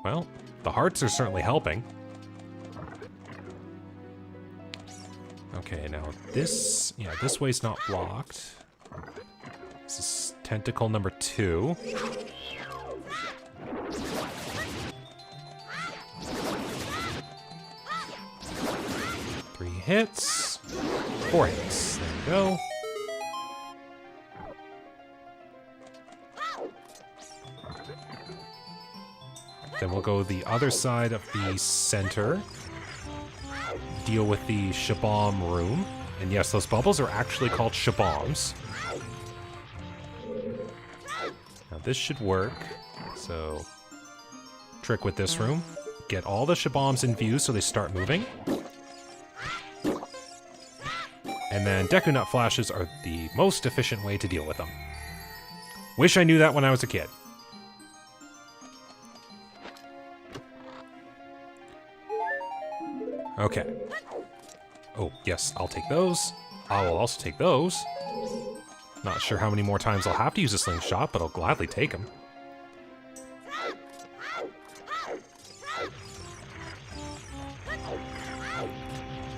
well, the hearts are certainly helping. Okay, now this, yeah, this way's not blocked. This is tentacle number 2. Three hits. 4 hits. There we go. Then we'll go the other side of the center. Deal with the Shabam room. And yes, those bubbles are actually called Shabams. Now this should work. So, trick with this room. Get all the Shabams in view so they start moving. And then Deku Nut Flashes are the most efficient way to deal with them. Wish I knew that when I was a kid. Okay. Oh, yes, I'll take those. I will also take those. Not sure how many more times I'll have to use a slingshot, but I'll gladly take them.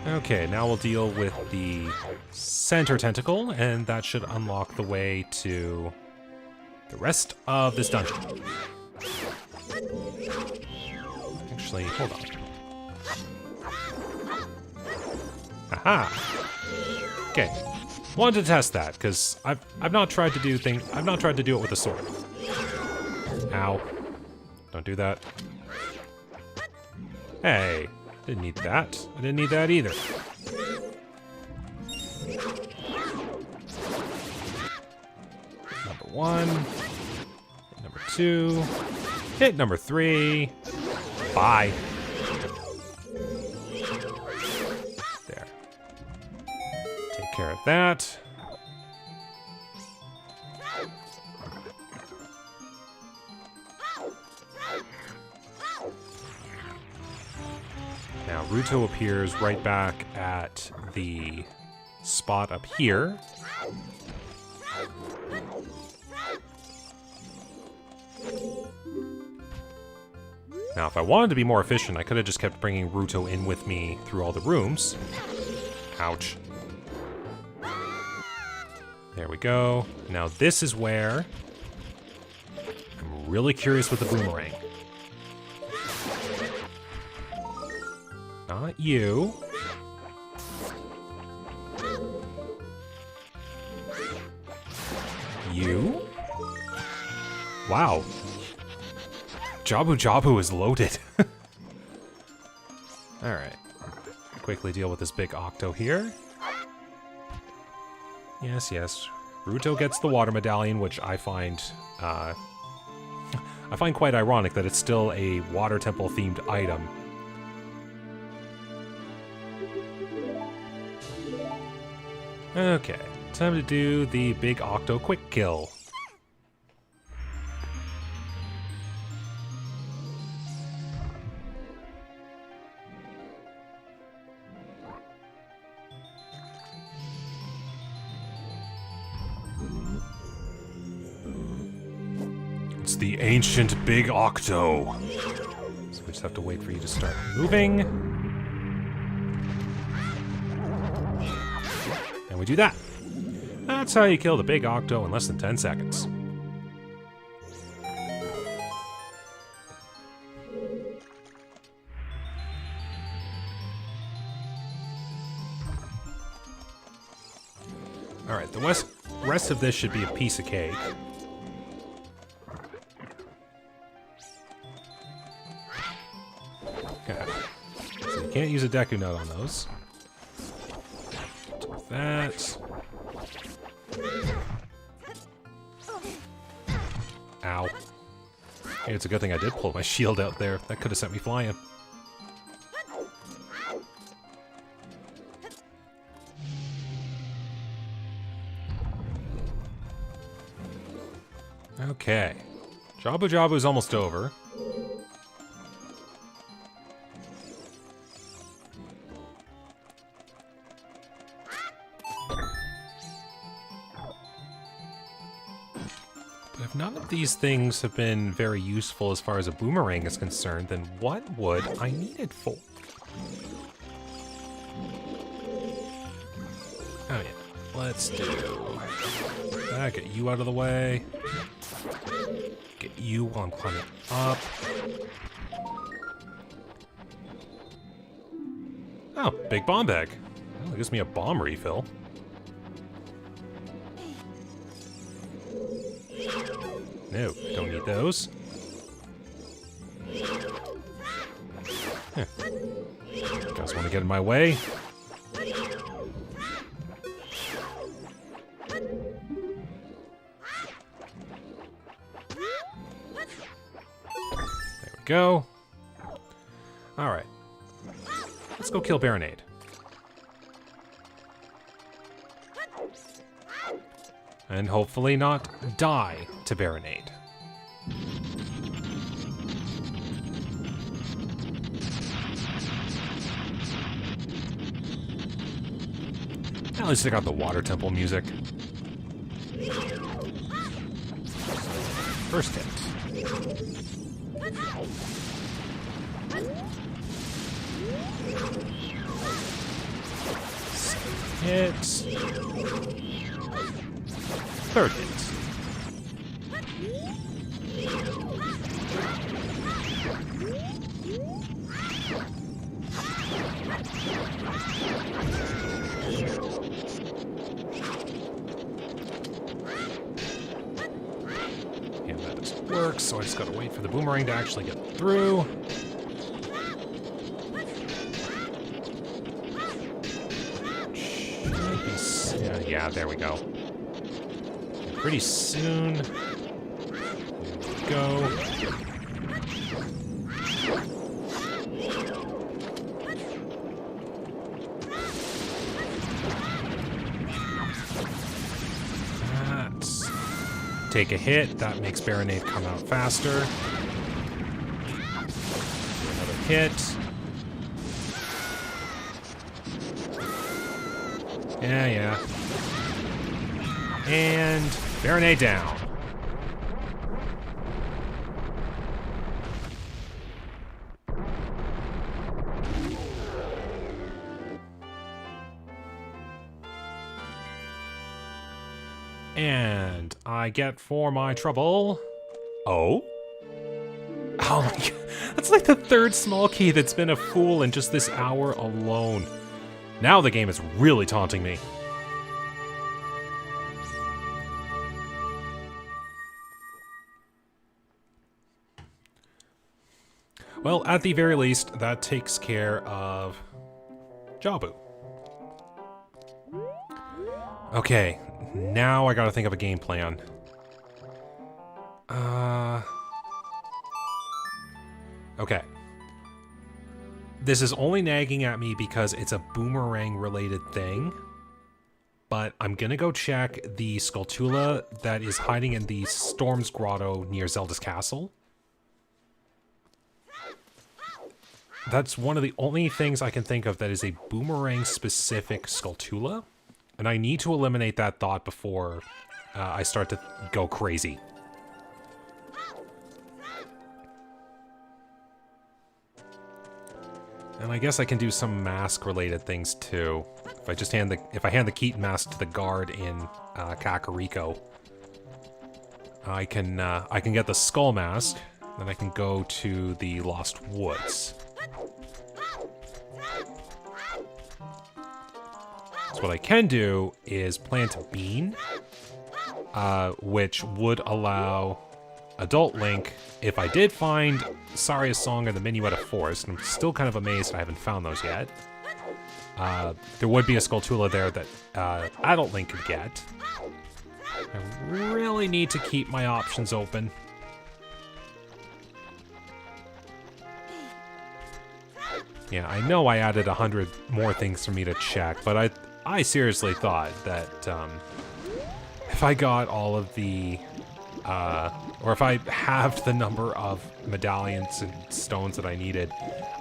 Okay, now we'll deal with the center tentacle, and that should unlock the way to the rest of this dungeon. Actually, hold on. Aha! Okay. Wanted to test that, because I've not tried to do it with a sword. Ow. Don't do that. Hey, didn't need that. I didn't need that either. Number 1. Hit number 2. Hit number 3. Bye. There. Take care of that. Now, Ruto appears right back at the spot up here. Now, if I wanted to be more efficient, I could have just kept bringing Ruto in with me through all the rooms. Ouch. There we go. Now, this is where I'm really curious with the boomerang. Not you. You? Wow. Jabu Jabu is loaded. Alright. Quickly deal with this Big Octo here. Yes, yes. Ruto gets the water medallion, which I find quite ironic that it's still a water temple themed item. Okay, time to do the Big Octo quick kill. It's the ancient Big Octo. So we just have to wait for you to start moving. And we do that. That's how you kill the Big Octo in less than 10 seconds. Alright, the rest of this should be a piece of cake. Okay. So you can't use a Deku Note on those. Do that. Ow. Hey, it's a good thing I did pull my shield out there. That could have sent me flying. Okay. Jabu Jabu is almost over. But if none of these things have been very useful as far as a boomerang is concerned, then what would I need it for? Oh yeah, let's do that. Get you out of the way. Get you while I'm climbing up. Oh, big bomb bag. Well, it gives me a bomb refill. No, don't need those. Huh. Just want to get in my way. There we go. Alright. Let's go kill Baronade. And hopefully not die to Baronade. At least I got the water temple music. First hit. Hits. Third hit. works, so I just gotta wait for the boomerang to actually get through. Yeah, there we go. Pretty soon. There we go. Take a hit, that makes Baronade come out faster. Another hit. Yeah. And Baronade down. And I get for my trouble... Oh? Oh my god. That's like the third small key that's been a fool in just this hour alone. Now the game is really taunting me. Well, at the very least, that takes care of Jabu. Okay, now I gotta think of a game plan. Okay. This is only nagging at me because it's a boomerang-related thing. But I'm gonna go check the Skulltula that is hiding in the Storm's Grotto near Zelda's Castle. That's one of the only things I can think of that is a boomerang-specific Skulltula. And I need to eliminate that thought before I start to go crazy. And I guess I can do some mask-related things too. If I hand the Keaton mask to the guard in Kakariko, I can get the skull mask. Then I can go to the Lost Woods. So what I can do is plant a bean, which would allow Adult Link, if I did find Saria's Song in the Minuetta Forest, and I'm still kind of amazed I haven't found those yet, there would be a Skulltula there that Adult Link could get. I really need to keep my options open. Yeah, I know I added 100 more things for me to check, but I seriously thought that if I got all of the, or if I halved the number of medallions and stones that I needed,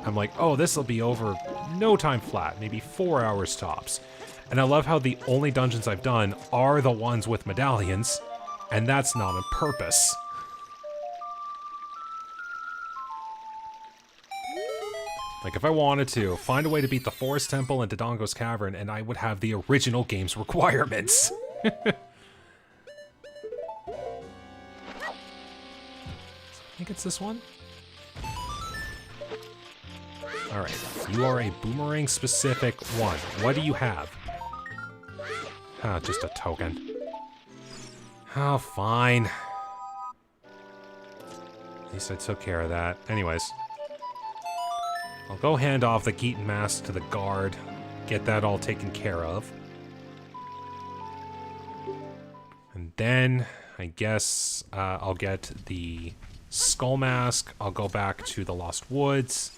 I'm like, oh, this will be over no time flat, maybe 4 hours tops. And I love how the only dungeons I've done are the ones with medallions, and that's not on purpose. Like, if I wanted to, find a way to beat the Forest Temple and Dodongo's Cavern, and I would have the original game's requirements. I think it's this one? Alright, you are a boomerang-specific one. What do you have? Ah, just a token. Oh, fine. At least I took care of that. Anyways. I'll go hand off the Keaton mask to the guard, get that all taken care of. And then, I guess, I'll get the skull mask, I'll go back to the Lost Woods.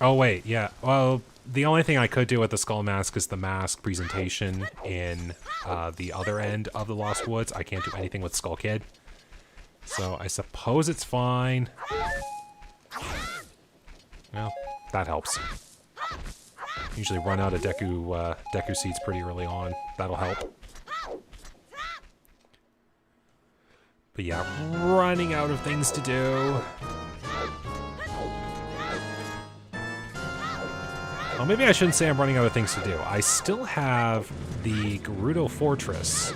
Oh wait, yeah, well, the only thing I could do with the skull mask is the mask presentation in the other end of the Lost Woods. I can't do anything with Skull Kid. So I suppose it's fine. Well, that helps. Usually run out of Deku seeds pretty early on. That'll help. But yeah, running out of things to do. Well, maybe I shouldn't say I'm running out of things to do. I still have the Gerudo Fortress.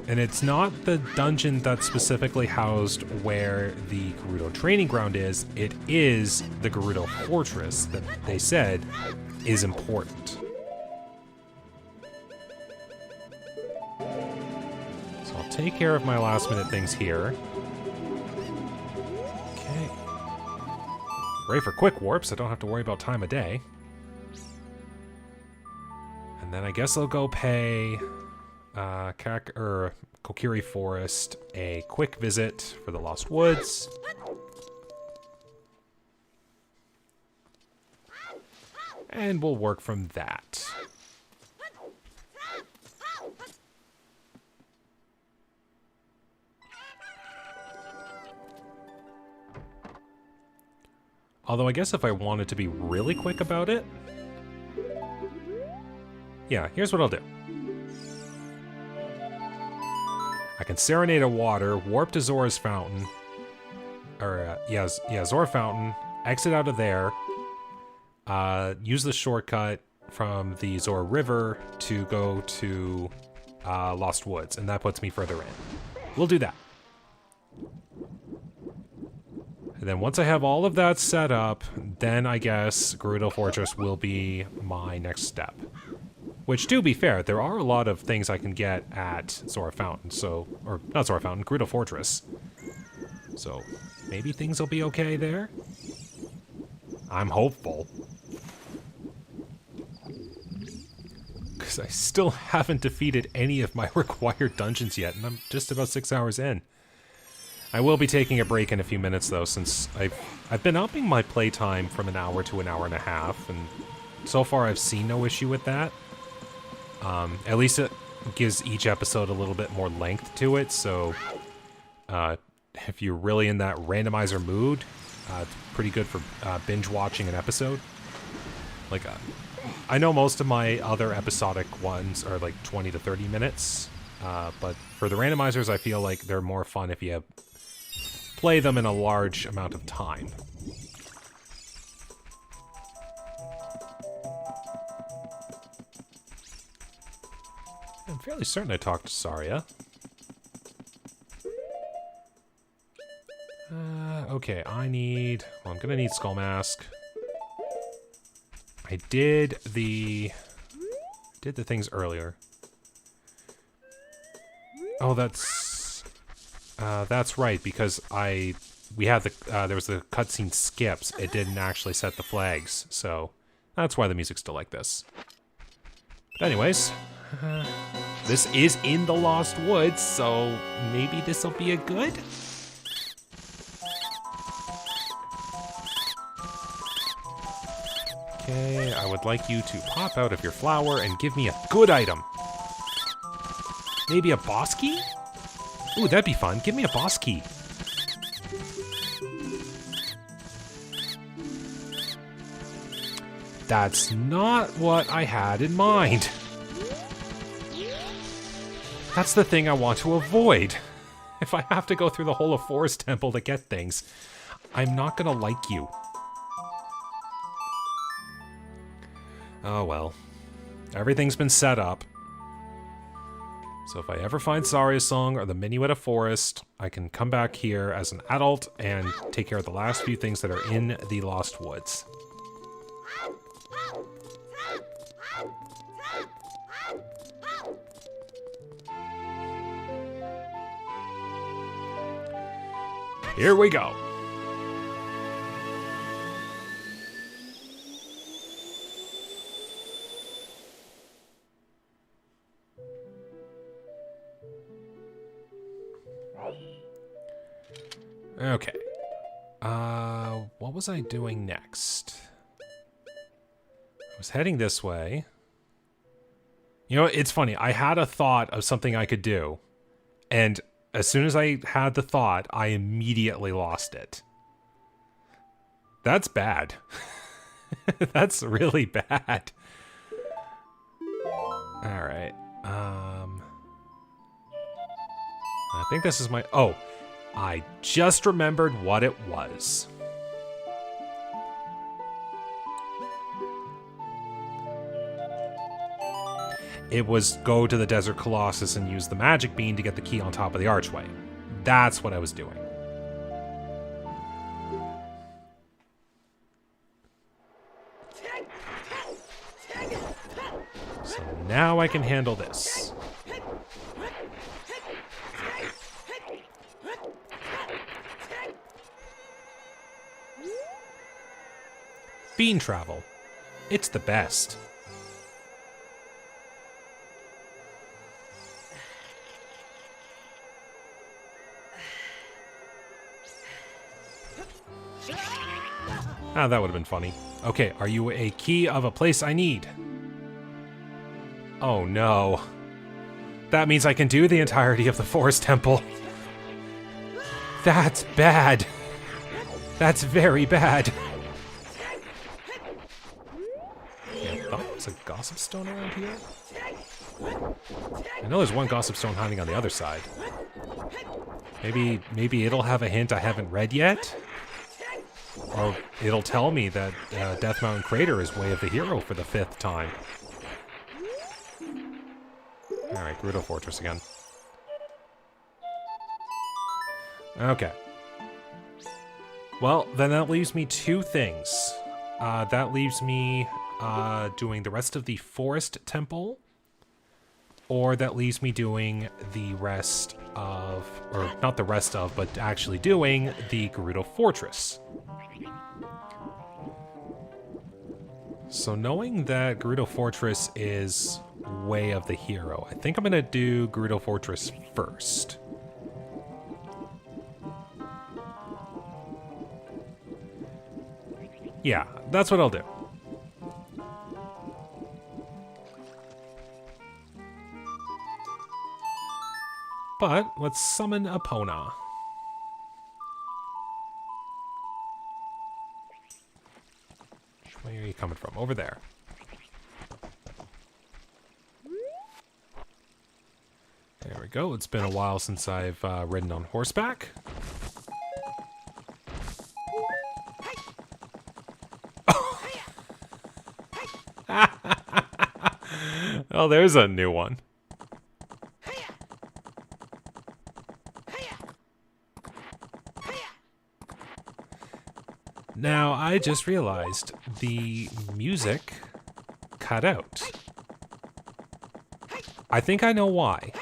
And it's not the dungeon that's specifically housed where the Gerudo training ground is. It is the Gerudo Fortress that they said is important. take care of my last minute things here. Okay. Ready for quick warps. I don't have to worry about time of day. And then I guess I'll go pay Kokiri Forest a quick visit for the Lost Woods. And we'll work from that. Although I guess if I wanted to be really quick about it... Yeah, here's what I'll do. I can Serenade a Water, warp to Zora's Fountain. Or, Zora Fountain. Exit out of there. Use the shortcut from the Zora River to go to Lost Woods. And that puts me further in. We'll do that. And then once I have all of that set up, then I guess Gerudo Fortress will be my next step. Which, to be fair, there are a lot of things I can get at Zora Fountain, so... Or, not Zora Fountain, Gerudo Fortress. So, maybe things will be okay there? I'm hopeful. Because I still haven't defeated any of my required dungeons yet, and I'm just about 6 hours in. I will be taking a break in a few minutes, though, since I've been upping my playtime from an hour to an hour and a half, and so far I've seen no issue with that. At least it gives each episode a little bit more length to it, so if you're really in that randomizer mood, it's pretty good for binge-watching an episode. Like, I know most of my other episodic ones are like 20 to 30 minutes, but for the randomizers, I feel like they're more fun if you play them in a large amount of time. I'm fairly certain I talked to Saria. Okay, well, I'm gonna need Skull Mask. I did the things earlier. Oh, that's right, because we had there was the cutscene skips. It didn't actually set the flags, so that's why the music's still like this. But anyways, this is in the Lost Woods, so maybe this will be a good. Okay, I would like you to pop out of your flower and give me a good item. Maybe a boss key? Ooh, that'd be fun. Give me a boss key. That's not what I had in mind. That's the thing I want to avoid. If I have to go through the whole of Forest Temple to get things, I'm not gonna like you. Oh well. Everything's been set up. So if I ever find Saria's Song or the Minuet of Forest, I can come back here as an adult and take care of the last few things that are in the Lost Woods. Here we go. Okay. What was I doing next? I was heading this way. You know, it's funny. I had a thought of something I could do, and as soon as I had the thought, I immediately lost it. That's bad. That's really bad. Alright. I think this is my... Oh, I just remembered what it was. It was go to the Desert Colossus and use the magic bean to get the key on top of the archway. That's what I was doing. So now I can handle this. Fiend travel. It's the best. Ah, that would have been funny. Okay, are you a key of a place I need? Oh no. That means I can do the entirety of the Forest Temple. That's bad. That's very bad. Yeah, I thought there was a Gossip Stone around here. I know there's one Gossip Stone hiding on the other side. Maybe it'll have a hint I haven't read yet? Or it'll tell me that Death Mountain Crater is Way of the Hero for the 5th time. Alright, Gerudo Fortress again. Okay. Well, then that leaves me 2 things. That leaves me doing the rest of the Forest Temple, or that leaves me doing the rest of, or not the rest of, but actually doing the Gerudo Fortress. So knowing that Gerudo Fortress is Way of the Hero, I think I'm going to do Gerudo Fortress first. Yeah, that's what I'll do. But let's summon Epona. Where are you coming from? Over there. There we go. It's been a while since I've ridden on horseback. Oh, there's a new one. Now, I just realized the music cut out. I think I know why.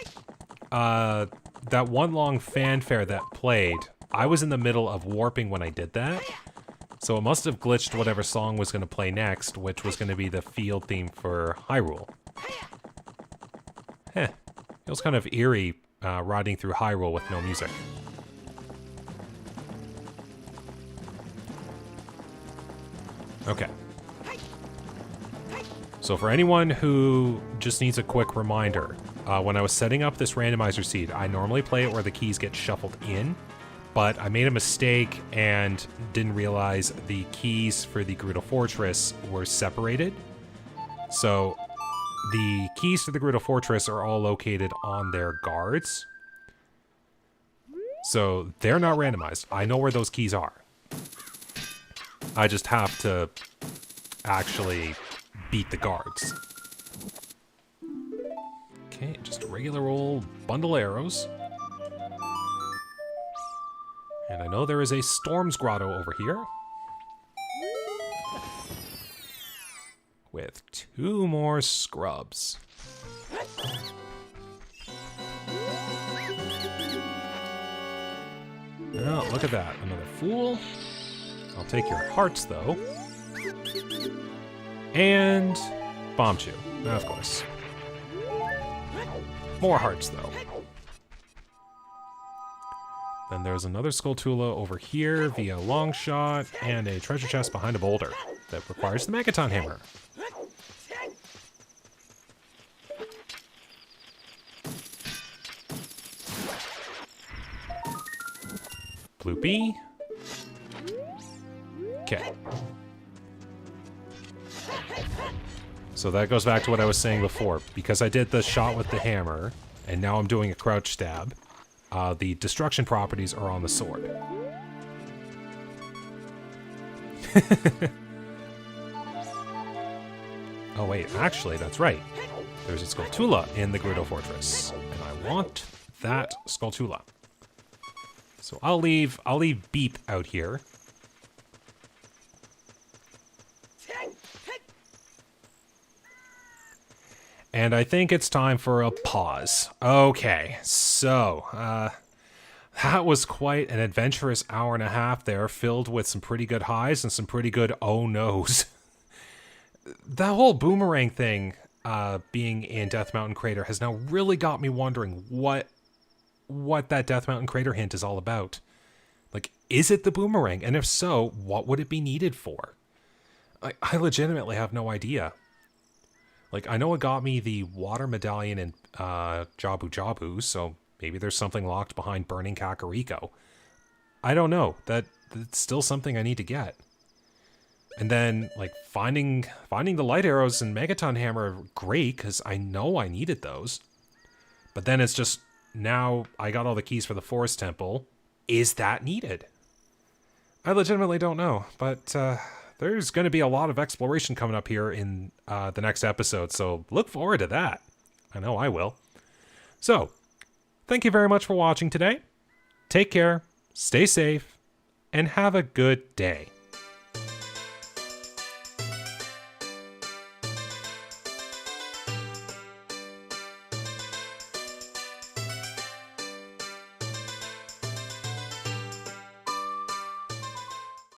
That one long fanfare that played, I was in the middle of warping when I did that. So it must have glitched whatever song was going to play next, which was going to be the field theme for Hyrule. Heh. Feels kind of eerie riding through Hyrule with no music. Okay. So for anyone who just needs a quick reminder, when I was setting up this randomizer seed, I normally play it where the keys get shuffled in, but I made a mistake and didn't realize the keys for the Gerudo Fortress were separated. So the keys to the Gerudo Fortress are all located on their guards. So they're not randomized. I know where those keys are. I just have to actually beat the guards. Okay, just a regular old bundle of arrows. And I know there is a Storm's Grotto over here. With 2 more scrubs. Oh, look at that. Another fool. I'll take your hearts, though. And Bombchu, of course. More hearts, though. Then there's another Skulltula over here via Longshot, and a treasure chest behind a boulder that requires the Megaton Hammer. Bloopy. Okay. So that goes back to what I was saying before. Because I did the shot with the hammer, and now I'm doing a crouch stab, the destruction properties are on the sword. Oh wait, actually, that's right. There's a Skulltula in the Gerudo Fortress, and I want that Skulltula. So I'll leave Beep out here. And I think it's time for a pause. Okay, so, That was quite an adventurous hour and a half there, filled with some pretty good highs and some pretty good oh no's. That whole boomerang thing being in Death Mountain Crater has now really got me wondering what that Death Mountain Crater hint is all about. Like, is it the boomerang? And if so, what would it be needed for? I legitimately have no idea. Like, I know it got me the water medallion in Jabu Jabu, so maybe there's something locked behind burning Kakariko. I don't know. That's still something I need to get. And then, like, finding the light arrows and Megaton Hammer are great, because I know I needed those. But then it's just, now I got all the keys for the Forest Temple. Is that needed? I legitimately don't know, but there's going to be a lot of exploration coming up here in the next episode, so look forward to that. I know I will. So, thank you very much for watching today. Take care, stay safe, and have a good day.